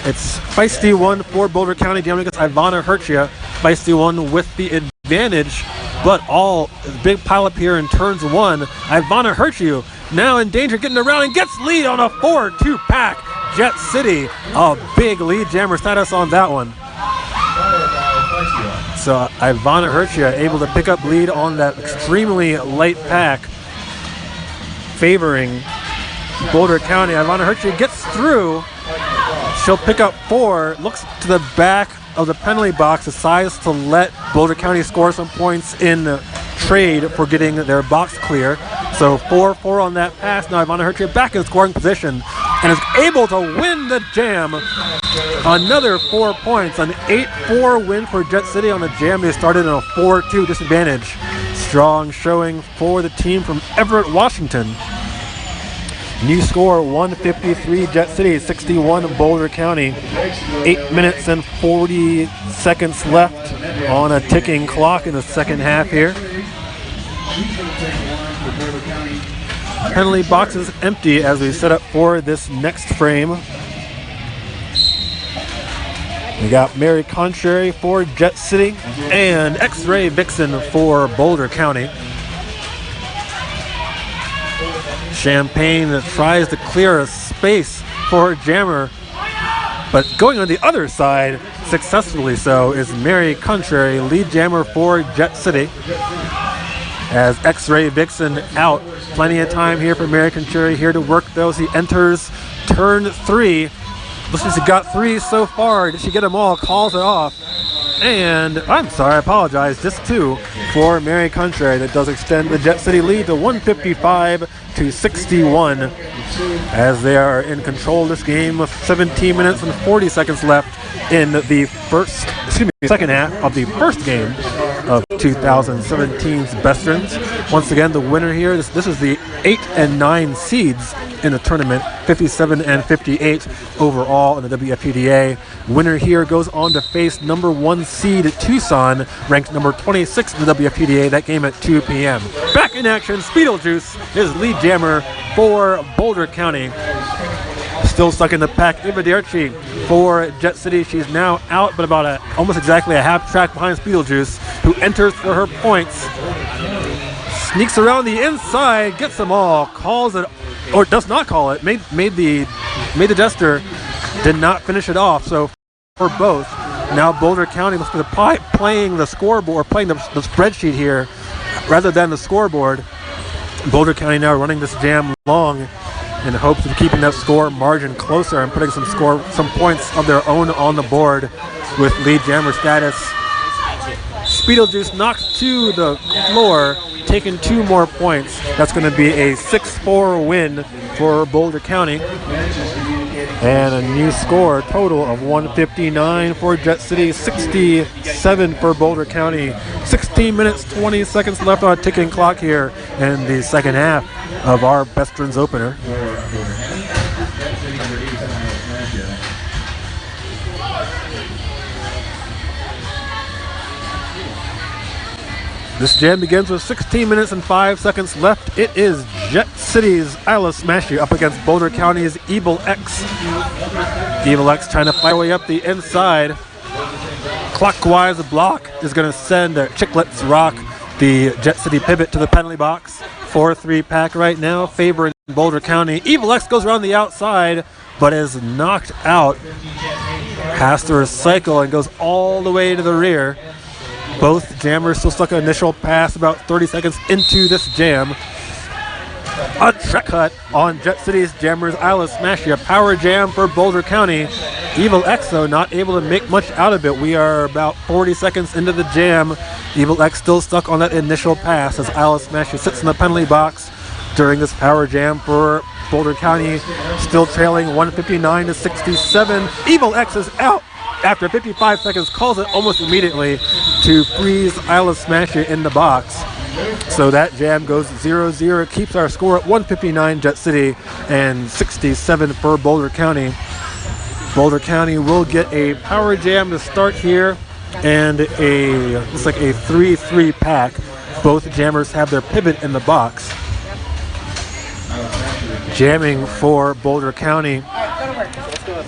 It's Feisty 1 for Boulder County, jamming against Ivana Herchia. Feisty 1 with the advantage, but all big pileup here in turns 1. Ivana Herchia now in danger, getting around and gets lead on a 4-2 pack. Jet City, a big lead jammer status on that one. So Ivana Herchia able to pick up lead on that extremely light pack, favoring Boulder County. Ivana Herchia gets through. She'll pick up 4. Looks to the back of the penalty box, decides to let Boulder County score some points in trade for getting their box clear. So 4-4 on that pass. Now Ivana Herchia back in scoring position and is able to win the jam. Another 4 points, an 8-4 win for Jet City on the jam. They started in a 4-2 disadvantage. Strong showing for the team from Everett, Washington. New score 153 Jet City, 61 Boulder County. 8 minutes and 40 seconds left on a ticking clock in the second half here. Penalty box is empty as we set up for this next frame. We got Mary Contrary for Jet City and X-Ray Vixen for Boulder County. Champagne tries to clear a space for Jammer, but going on the other side, successfully so, is Mary Contrary, lead jammer for Jet City. As X-Ray Vixen out. Plenty of time here for Mary Contrary here to work those. He enters turn 3. Looks like she got 3 so far. Did she get them all? Calls it off. And I'm sorry, I apologize. Just 2 for Mary Contrary. That does extend the Jet City lead to 155-61 as they are in control of this game with 17 minutes and 40 seconds left in the second half of the first game of 2017's BESTERNS. Once again, the winner here, this is the 8 and 9 seeds in the tournament, 57 and 58 overall in the WFPDA. Winner here goes on to face number 1 seed Tucson, ranked number 26 in the WFPDA. That game at 2 p.m. Back in action, Speedlejuice is lead jammer for Boulder County. Still stuck in the pack, Ivaderci for Jet City. She's now out, but about almost exactly a half track behind Speedlejuice, who enters for her points. Sneaks around the inside, gets them all, calls it, or does not call it. Made the jester, did not finish it off. So for both, now Boulder County must be playing the scoreboard, playing the spreadsheet here rather than the scoreboard. Boulder County now running this jam long in hopes of keeping that score margin closer and putting some points of their own on the board with lead jammer status. Speedlejuice knocked to the floor, taking 2 more points. That's going to be a 6-4 win for Boulder County. And a new score total of 159 for Jet City, 67 for Boulder County. 16 minutes, 20 seconds left on a ticking clock here in the second half of our BESTERNS opener. This jam begins with 16 minutes and 5 seconds left. It is Jet City's Isla Smashy up against Boulder County's Evil X. Evil X trying to fight her way up the inside. Clockwise block is going to send Chicklets Rock, the Jet City pivot, to the penalty box. 4-3 pack right now, favoring Boulder County. Evil X goes around the outside, but is knocked out. Has to recycle and goes all the way to the rear. Both jammers still stuck an initial pass about 30 seconds into this jam. A track cut on Jet City's jammers Isla Smashy, a power jam for Boulder County. Evil X, though, not able to make much out of it. We are about 40 seconds into the jam. Evil X still stuck on that initial pass as Isla Smashy sits in the penalty box during this power jam for Boulder County, still trailing 159-67. Evil X is out after 55 seconds, calls it almost immediately to freeze Isla Smashy in the box. So that jam goes 0-0, keeps our score at 159 Jet City and 67 for Boulder County. Boulder County will get a power jam to start here and looks like a 3-3 pack. Both jammers have their pivot in the box. Jamming for Boulder County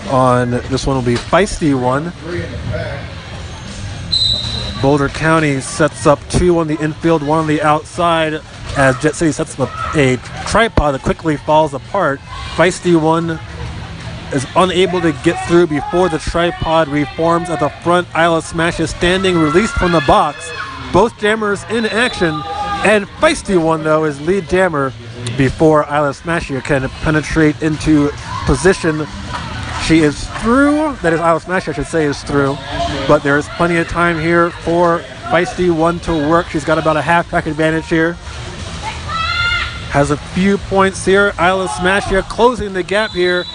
on this one will be Feisty One. Boulder County sets up 2 on the infield, 1 on the outside as Jet City sets up a tripod that quickly falls apart. Feisty One is unable to get through before the tripod reforms at the front. Isla Smash is standing, released from the box. Both jammers in action, and Feisty One, though, is lead jammer before Isla Smashy can penetrate into position. She is through, that is Isla Smashy I should say is through, but there is plenty of time here for Feisty One to work. She's got about a half track advantage here. Has a few points here. Isla Smashy closing the gap here.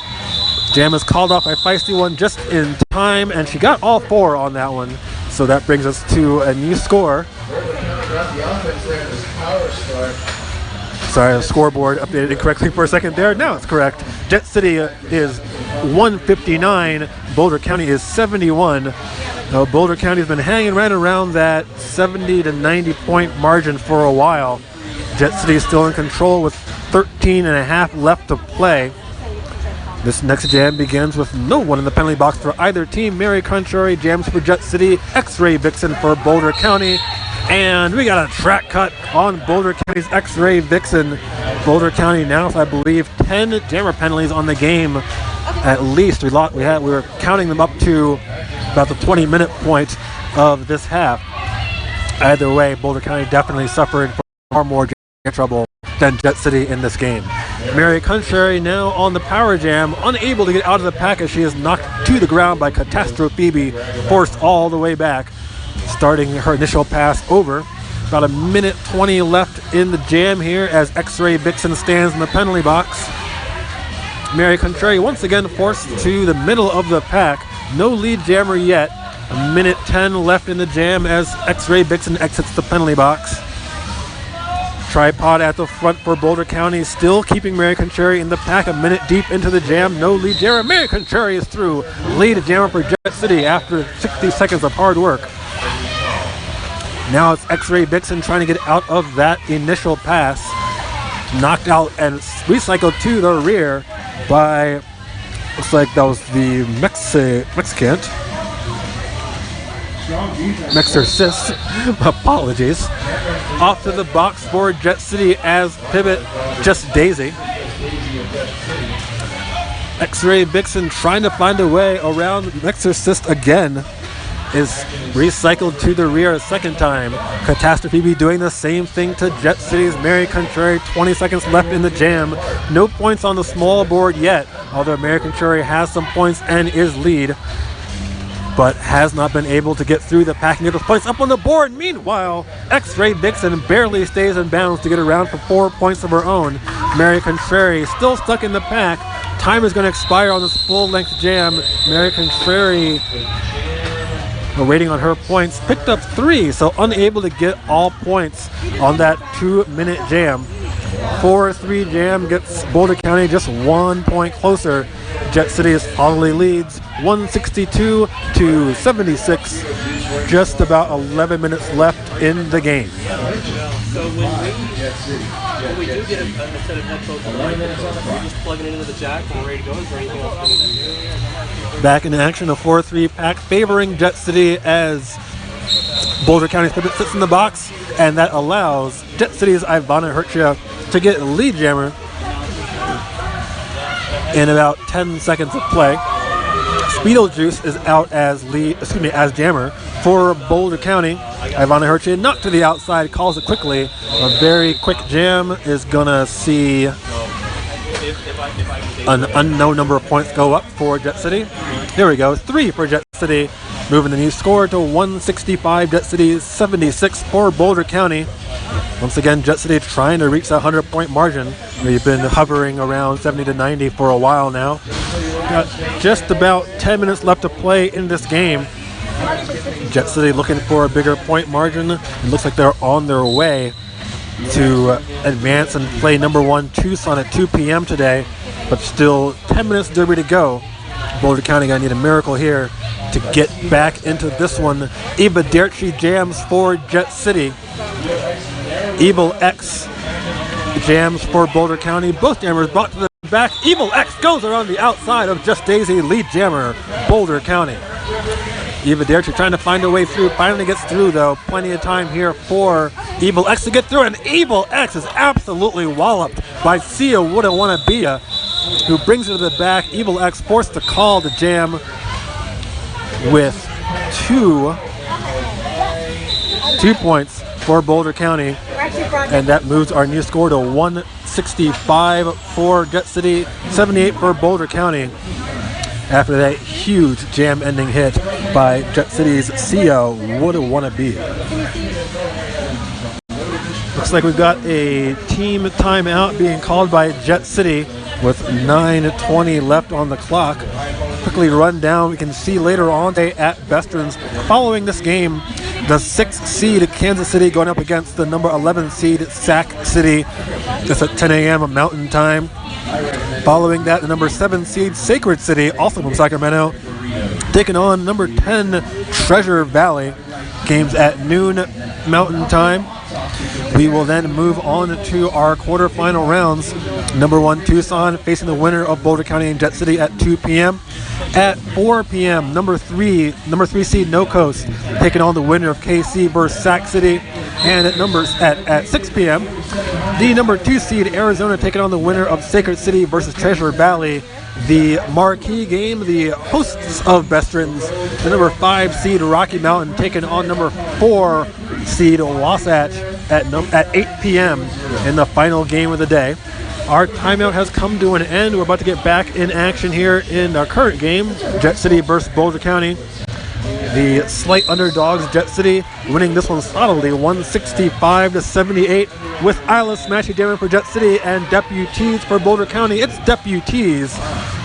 Jam is called off by Feisty One just in time, and she got all 4 on that one. So that brings us to a new score. Sorry, the scoreboard updated incorrectly for a second there. Now it's correct. Jet City is 159. Boulder County is 71. Now, Boulder County's been hanging right around that 70 to 90 point margin for a while. Jet City is still in control with 13 and a half left to play. This next jam begins with no one in the penalty box for either team. Mary Contrary jams for Jet City, X-Ray Vixen for Boulder County, and we got a track cut on Boulder County's X-Ray Vixen. Boulder County now with, I believe, 10 jammer penalties on the game at least. We were counting them up to about the 20-minute point of this half. Either way, Boulder County definitely suffered far more jam trouble than Jet City in this game. Mary Contrary now on the power jam, unable to get out of the pack as she is knocked to the ground by Catastrophe, forced all the way back, starting her initial pass over. About a minute 20 left in the jam here as X-Ray Vixen stands in the penalty box. Mary Contrary once again forced to the middle of the pack. No lead jammer yet. A minute 10 left in the jam as X-Ray Vixen exits the penalty box. Tripod at the front for Boulder County, still keeping Mary Contrary in the pack a minute deep into the jam. No lead jammer. Mary Contrary is through. Lead jammer for Jet City after 60 seconds of hard work. Now it's X-Ray Vixen trying to get out of that initial pass. Knocked out and recycled to the rear by, looks like that was the Mexicant. Exorcist, apologies. Off to the box for Jet City as pivot, just Daisy. X-Ray Vixen trying to find a way around Exorcist again. Is recycled to the rear a second time. Catastrophe doing the same thing to Jet City's Mary Contrary. 20 seconds left in the jam. No points on the small board yet, although Mary Contrary has some points and is lead, but has not been able to get through the pack and get those points up on the board. Meanwhile, X-Ray Vixen barely stays in bounds to get around for 4 points of her own. Mary Contrary still stuck in the pack. Time is going to expire on this full-length jam. Mary Contrary, waiting on her points, picked up 3, so unable to get all points on that 2-minute jam. 4-3 jam gets Boulder County just 1 point closer. Jet City is solidly leads 162 to 76. Just about 11 minutes left in the game. So when we do get a set of headphones online, we're just plugging it into the jack and we're ready to go. Is there anything else we need to do? Back in action, a 4-3 pack favoring Jet City as Boulder County's pivot sits in the box, and that allows Jet City's Ivana Hertia to get lead jammer in about 10 seconds of play. Speedojuice is out as as jammer for Boulder County. Ivana Hertia knocked to the outside, calls it quickly. A very quick jam is gonna see an unknown number of points go up for Jet City. There we go, 3 for Jet City, moving the new score to 165. Jet City 76 for Boulder County. Once again, Jet City trying to reach that 100-point margin. We've been hovering around 70 to 90 for a while now. Got just about 10 minutes left to play in this game. Jet City looking for a bigger point margin. It looks like they're on their way to advance and play number 1 Tucson at 2 p.m. today, but still 10 minutes derby to go. Boulder County gonna need a miracle here to get back into this one. Eva Derchi jams for Jet City. Evil X jams for Boulder County. Both jammers brought to the back. Evil X goes around the outside of Just Daisy, lead jammer, Boulder County. Eva Derchi trying to find a way through, finally gets through though. Plenty of time here for Evil X to get through, and Evil X is absolutely walloped by Sia Woulda Wanna Be-a, who brings her to the back. Evil X forced to call the jam with 2 points for Boulder County, and that moves our new score to 165 for Jet City, 78 for Boulder County. After that huge jam-ending hit by Jet City's Sia Woulda Wanna Be. Looks like we've got a team timeout being called by Jet City with 9:20 left on the clock. Quickly run down, we can see later on today at Besterns, following this game, the 6th seed Kansas City going up against the number 11 seed Sac City. That's at 10 a.m. Mountain Time. Following that, the number 7 seed Sacred City, also from Sacramento, taking on number 10 Treasure Valley. Games at noon Mountain Time. We will then move on to our quarterfinal rounds. Number 1 Tucson facing the winner of Boulder County and Jet City at 2 p.m. At 4 p.m. number 3 seed No Coast taking on the winner of KC versus Sac City. And at 6 p.m. the number 2 seed Arizona taking on the winner of Sacred City versus Treasure Valley. The marquee game, the hosts of BESTERNS, the number 5 seed Rocky Mountain taking on number 4 seed Wasatch at 8 p.m. in the final game of the day. Our timeout has come to an end. We're about to get back in action here in our current game, Jet City versus Boulder County. The slight underdogs, Jet City, winning this one solidly, 165-78, with Isla Smashy Damon for Jet City and Deputies for Boulder County. It's Deputies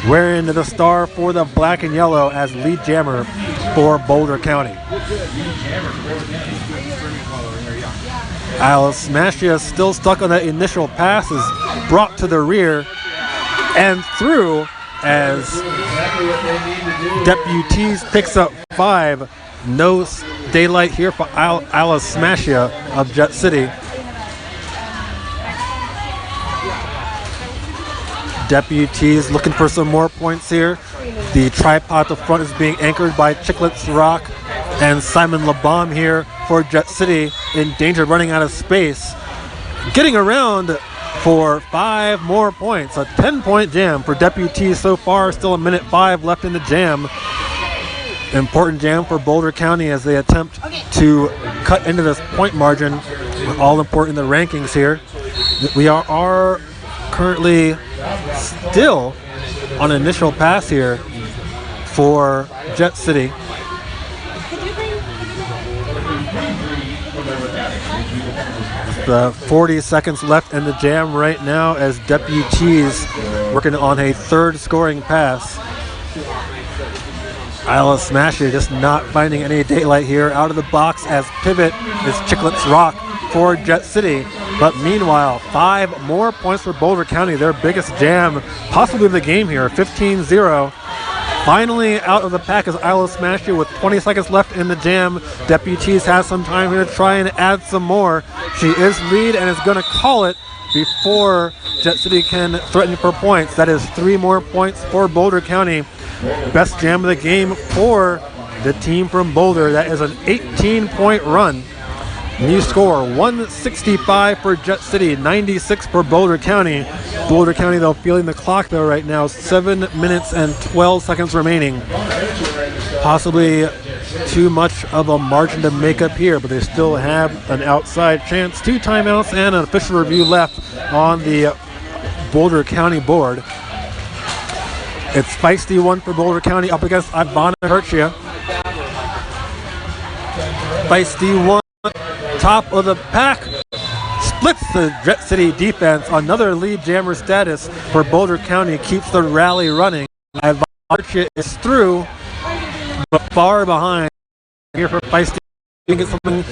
wearing the star for the black and yellow as lead jammer for Boulder County. Isla Smashy is still stuck on that initial pass, is brought to the rear and through as Deputies picks up 5. No daylight here for Isla Smashia of Jet City. Deputies looking for some more points here. The tripod at the front is being anchored by Chicklets Rock and Simon LeBomb here for Jet City, in danger of running out of space. Getting around for 5 more points. A 10-point jam for Deputies so far. Still 1:05 left in the jam. Important jam for Boulder County as they attempt to cut into this point margin. We're all important in the rankings here. We are currently still on initial pass here for Jet City. The 40 seconds left in the jam right now as Deputies working on a third scoring pass. Isla Smasher just not finding any daylight here. Out of the box as pivot is Chicklets Rock for Jet City. But meanwhile, 5 more points for Boulder County, their biggest jam possibly of the game here, 15-0. Finally out of the pack is Isla Smasher with 20 seconds left in the jam. Deputies has some time here to try and add some more. She is lead and is going to call it before Jet City can threaten for points. That is 3 more points for Boulder County. Best jam of the game for the team from Boulder. That is an 18-point run. New score, 165 for Jet City, 96 for Boulder County. Boulder County, though, feeling the clock, though, right now. 7 minutes and 12 seconds remaining. Possibly too much of a margin to make up here, but they still have an outside chance. 2 timeouts and an official review left on the Boulder County board. It's feisty one for Boulder County up against Ivana Herchia. Feisty one. Top of the pack, splits the Jet City defense. Another lead jammer status for Boulder County keeps the rally running. Archie is through, but far behind. Here for Feisty, get something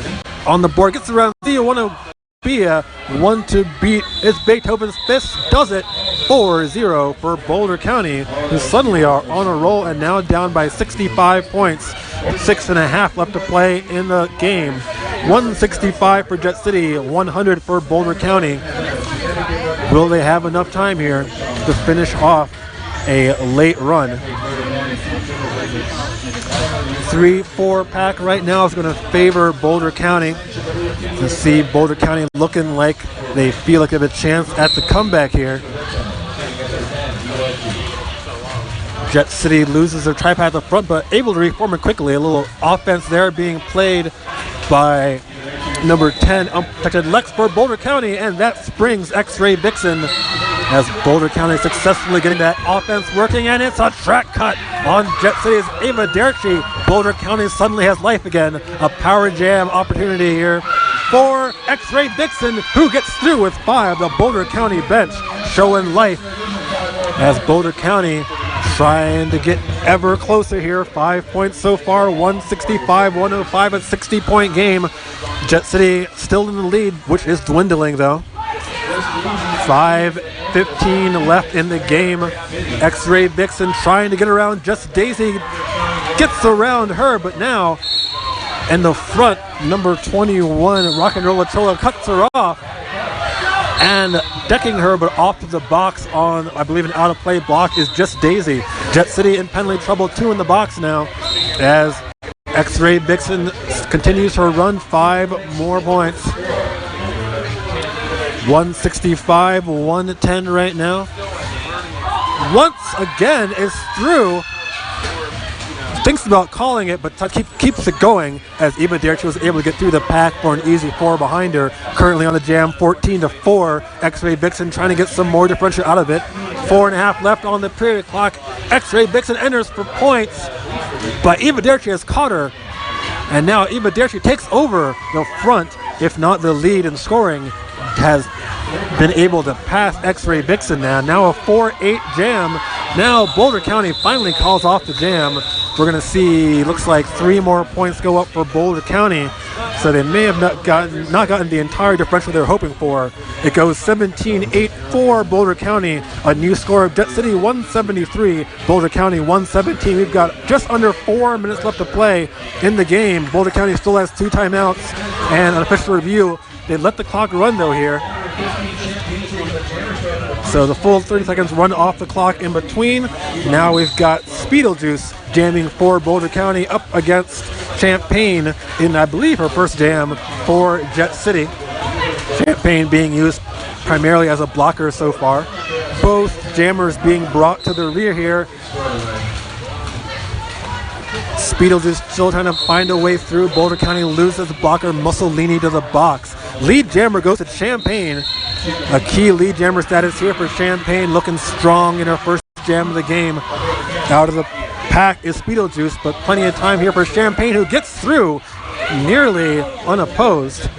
on the board. Gets around. Thea one to beat is Beethoven's Fist. Does it 4-0 for Boulder County, who suddenly are on a roll and now down by 65 points. 6.5 left to play in the game. 165 for Jet City, 100 for Boulder County. Will they have enough time here to finish off a late run? 3-4 pack right now is going to favor Boulder County. You see Boulder County looking like they feel like they have a chance at the comeback here. Jet City loses their tripod at the front, but able to reform it quickly. A little offense there being played by number 10, unprotected Lex for Boulder County, and that springs X-Ray Vixen as Boulder County successfully getting that offense working, and it's a track cut on Jet City's Ava Derchi. Boulder County suddenly has life again. A power jam opportunity here for X-Ray Vixen, who gets through with 5. The Boulder County bench showing life as Boulder County trying to get ever closer here. 5 points so far, 165, 105, a 60-point game. Jet City still in the lead, which is dwindling though. 5:15 left in the game. X-Ray Vixen trying to get around just Daisy gets around her, but now in the front, number 21, Rock and Roll Chola, cuts her off and decking her, but off to the box on, I believe, an out-of-play block is just Daisy. Jet City in penalty trouble, 2 in the box now, as X-Ray Vixen continues her run, 5 more points. 165, 110 right now. Once again is through. Thinks about calling it, but keeps it going as Eva Derch was able to get through the pack for an easy 4 behind her. Currently on the jam, 14-4. X-Ray Vixen trying to get some more differential out of it. 4.5 left on the period clock. X-Ray Vixen enters for points, but Eva Derch has caught her. And now Eva Derch takes over the front, if not the lead in scoring, has been able to pass X-Ray Vixen now. Now a 4-8 jam. Now Boulder County finally calls off the jam. We're going to see, looks like 3 more points go up for Boulder County. So they may have not gotten the entire differential they're hoping for. It goes 17-8 for Boulder County. A new score of Jet City 173, Boulder County 117. We've got just under 4 minutes left to play in the game. Boulder County still has 2 timeouts and an official review. They let the clock run though here. So the full 30 seconds run off the clock in between. Now we've got Speedlejuice jamming for Boulder County up against Champagne in, I believe, her first jam for Jet City. Champagne being used primarily as a blocker so far. Both jammers being brought to the rear here. Speedlejuice still trying to find a way through. Boulder County loses blocker Mussolini to the box. Lead jammer goes to Champagne. A key lead jammer status here for Champagne, looking strong in her first jam of the game. Out of the pack is Speedlejuice, but plenty of time here for Champagne, who gets through nearly unopposed.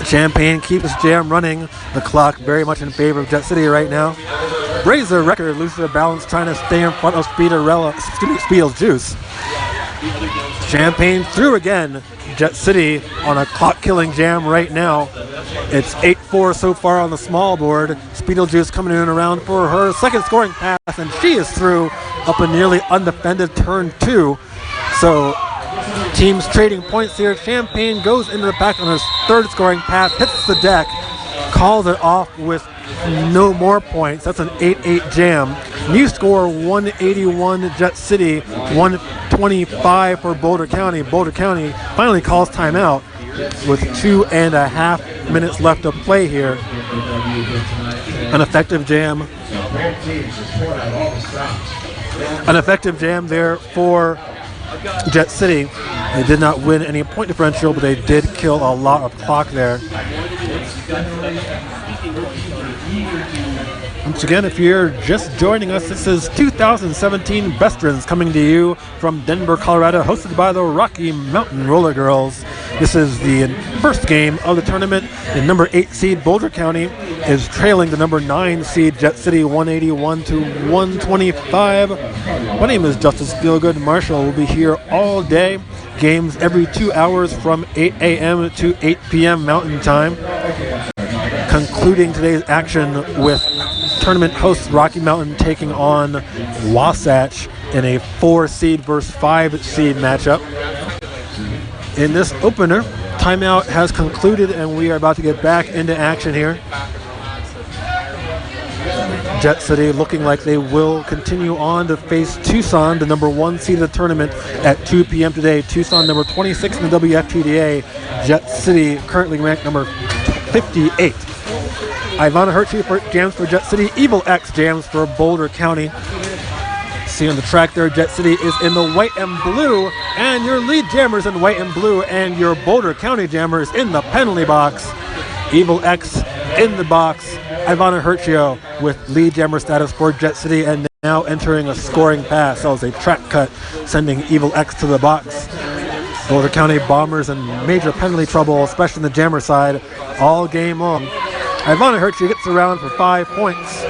Champagne keeps his jam running. The clock very much in favor of Jet City right now. Razor Record loses their balance trying to stay in front of Speedlejuice. Champagne through again. Jet City on a clock-killing jam right now. It's 8-4 so far on the small board. Speedlejuice coming in around for her second scoring pass, and she is through up a nearly undefended turn 2. So teams trading points here. Champagne goes into the back on her third scoring pass, hits the deck, calls it off with no more points. That's an 8-8 jam. New score 181 Jet City, 125 for Boulder County. Boulder County finally calls timeout with 2.5 minutes left to play here. An effective jam. An effective jam there for Jet City. They did not win any point differential, but they did kill a lot of clock there. Once again, if you're just joining us, this is 2017 BESTERNS coming to you from Denver, Colorado, hosted by the Rocky Mountain Roller Girls. This is the first game of the tournament. The number 8 seed Boulder County is trailing the number 9 seed Jet City 181 to 125. My name is Justice Feelgood Marshall. We'll be here all day. Games every 2 hours from 8 a.m. to 8 p.m. Mountain Time. Concluding today's action with tournament host Rocky Mountain taking on Wasatch in a 4 seed versus 5 seed matchup. In this opener, timeout has concluded and we are about to get back into action here. Jet City looking like they will continue on to face Tucson, the number 1 seed of the tournament, at 2 p.m. today. Tucson number 26 in the WFTDA. Jet City currently ranked number 58. Ivana Hershey for jams for Jet City. Evil X jams for Boulder County. See on the track there, Jet City is in the white and blue, and your lead jammer is in white and blue, and your Boulder County jammer is in the penalty box. Evil X in the box. Ivana Hershey with lead jammer status for Jet City, and now entering a scoring pass. That was a track cut, sending Evil X to the box. Boulder County Bombers in major penalty trouble, especially in the jammer side, all game long. Ivana Hershey gets around for 5 points.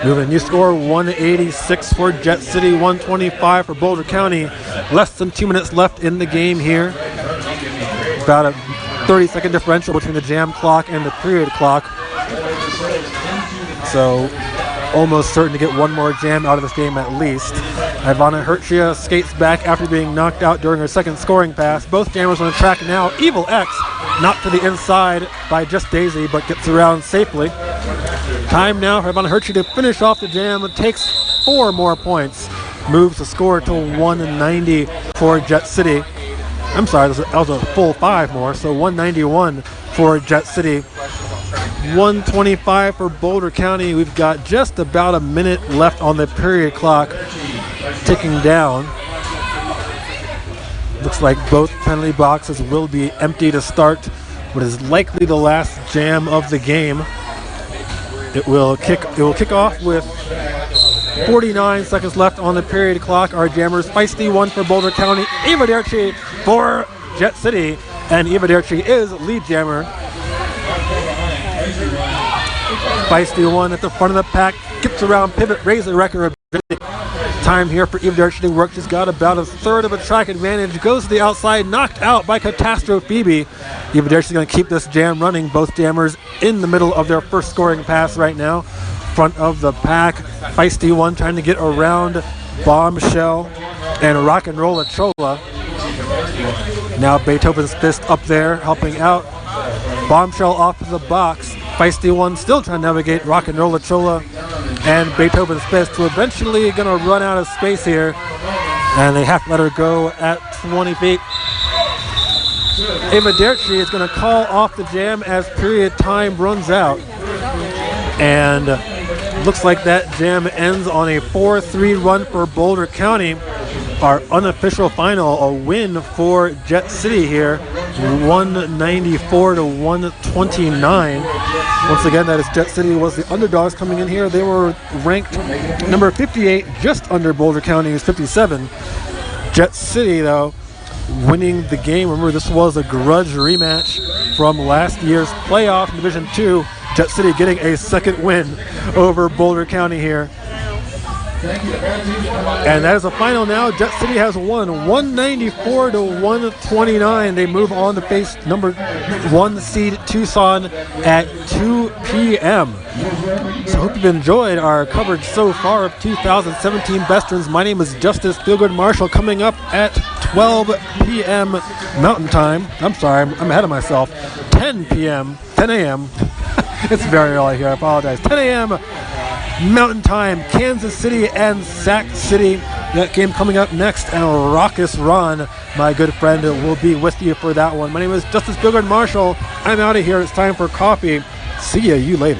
Moving new score 186 for Jet City, 125 for Boulder County. Less than 2 minutes left in the game here. About a 30-second differential between the jam clock and the period clock. So almost certain to get one more jam out of this game at least. Ivana Hertzia skates back after being knocked out during her second scoring pass. Both jammers on the track now. Evil X knocked to the inside by just Daisy, but gets around safely. Time now for Ivana Hertzia to finish off the jam. It takes 4 more points. Moves the score to 190 for Jet City. I'm sorry, that was a full 5 more, so 191 for Jet City. 125 for Boulder County. We've got just about a minute left on the period clock, ticking down. Looks like both penalty boxes will be empty to start what is likely the last jam of the game. It will kick off with 49 seconds left on the period clock. Our jammers, Feisty 1 for Boulder County, Eva Derchi for Jet City, and Eva Derchi is lead jammer. Feisty 1 at the front of the pack, gets around pivot, raises the record. Time here for Eva Derchi to work. She's got about a third of a track advantage, goes to the outside, knocked out by Catastrophe. Eva Derchi is going to keep this jam running. Both jammers in the middle of their first scoring pass right now. Front of the pack, Feisty 1 trying to get around Bombshell and Rock and Roll Chola. Now Beethoven's Fist up there helping out. Bombshell off of the box. Feisty 1 still trying to navigate Rock and Roll Chola and Beethoven's Fist, who eventually going to run out of space here, and they have to let her go at 20 feet. Eva Derchi is going to call off the jam as period time runs out, and looks like that jam ends on a 4-3 run for Boulder County. Our unofficial final, a win for Jet City here, 194 to 129. Once again, that is Jet City was the underdogs coming in here. They were ranked number 58, just under Boulder County's 57. Jet City, though, winning the game. Remember, this was a grudge rematch from last year's playoff in Division 2. Jet City getting a second win over Boulder County here. And that is the final now. Jet City has won 194 to 129. They move on to face number 1 seed Tucson at 2 p.m. So I hope you've enjoyed our coverage so far of 2017 Besterns. My name is Justice Feelgood Marshall. Coming up at 12 p.m. Mountain Time. I'm sorry, I'm ahead of myself. 10 a.m. It's very early here, I apologize. 10 a.m. Mountain Time, Kansas City and Sac City. That game coming up next, and Raucous Ron, my good friend, will be with you for that one. My name is Justice Feelgood Marshall. I'm out of here. It's time for coffee. See you later.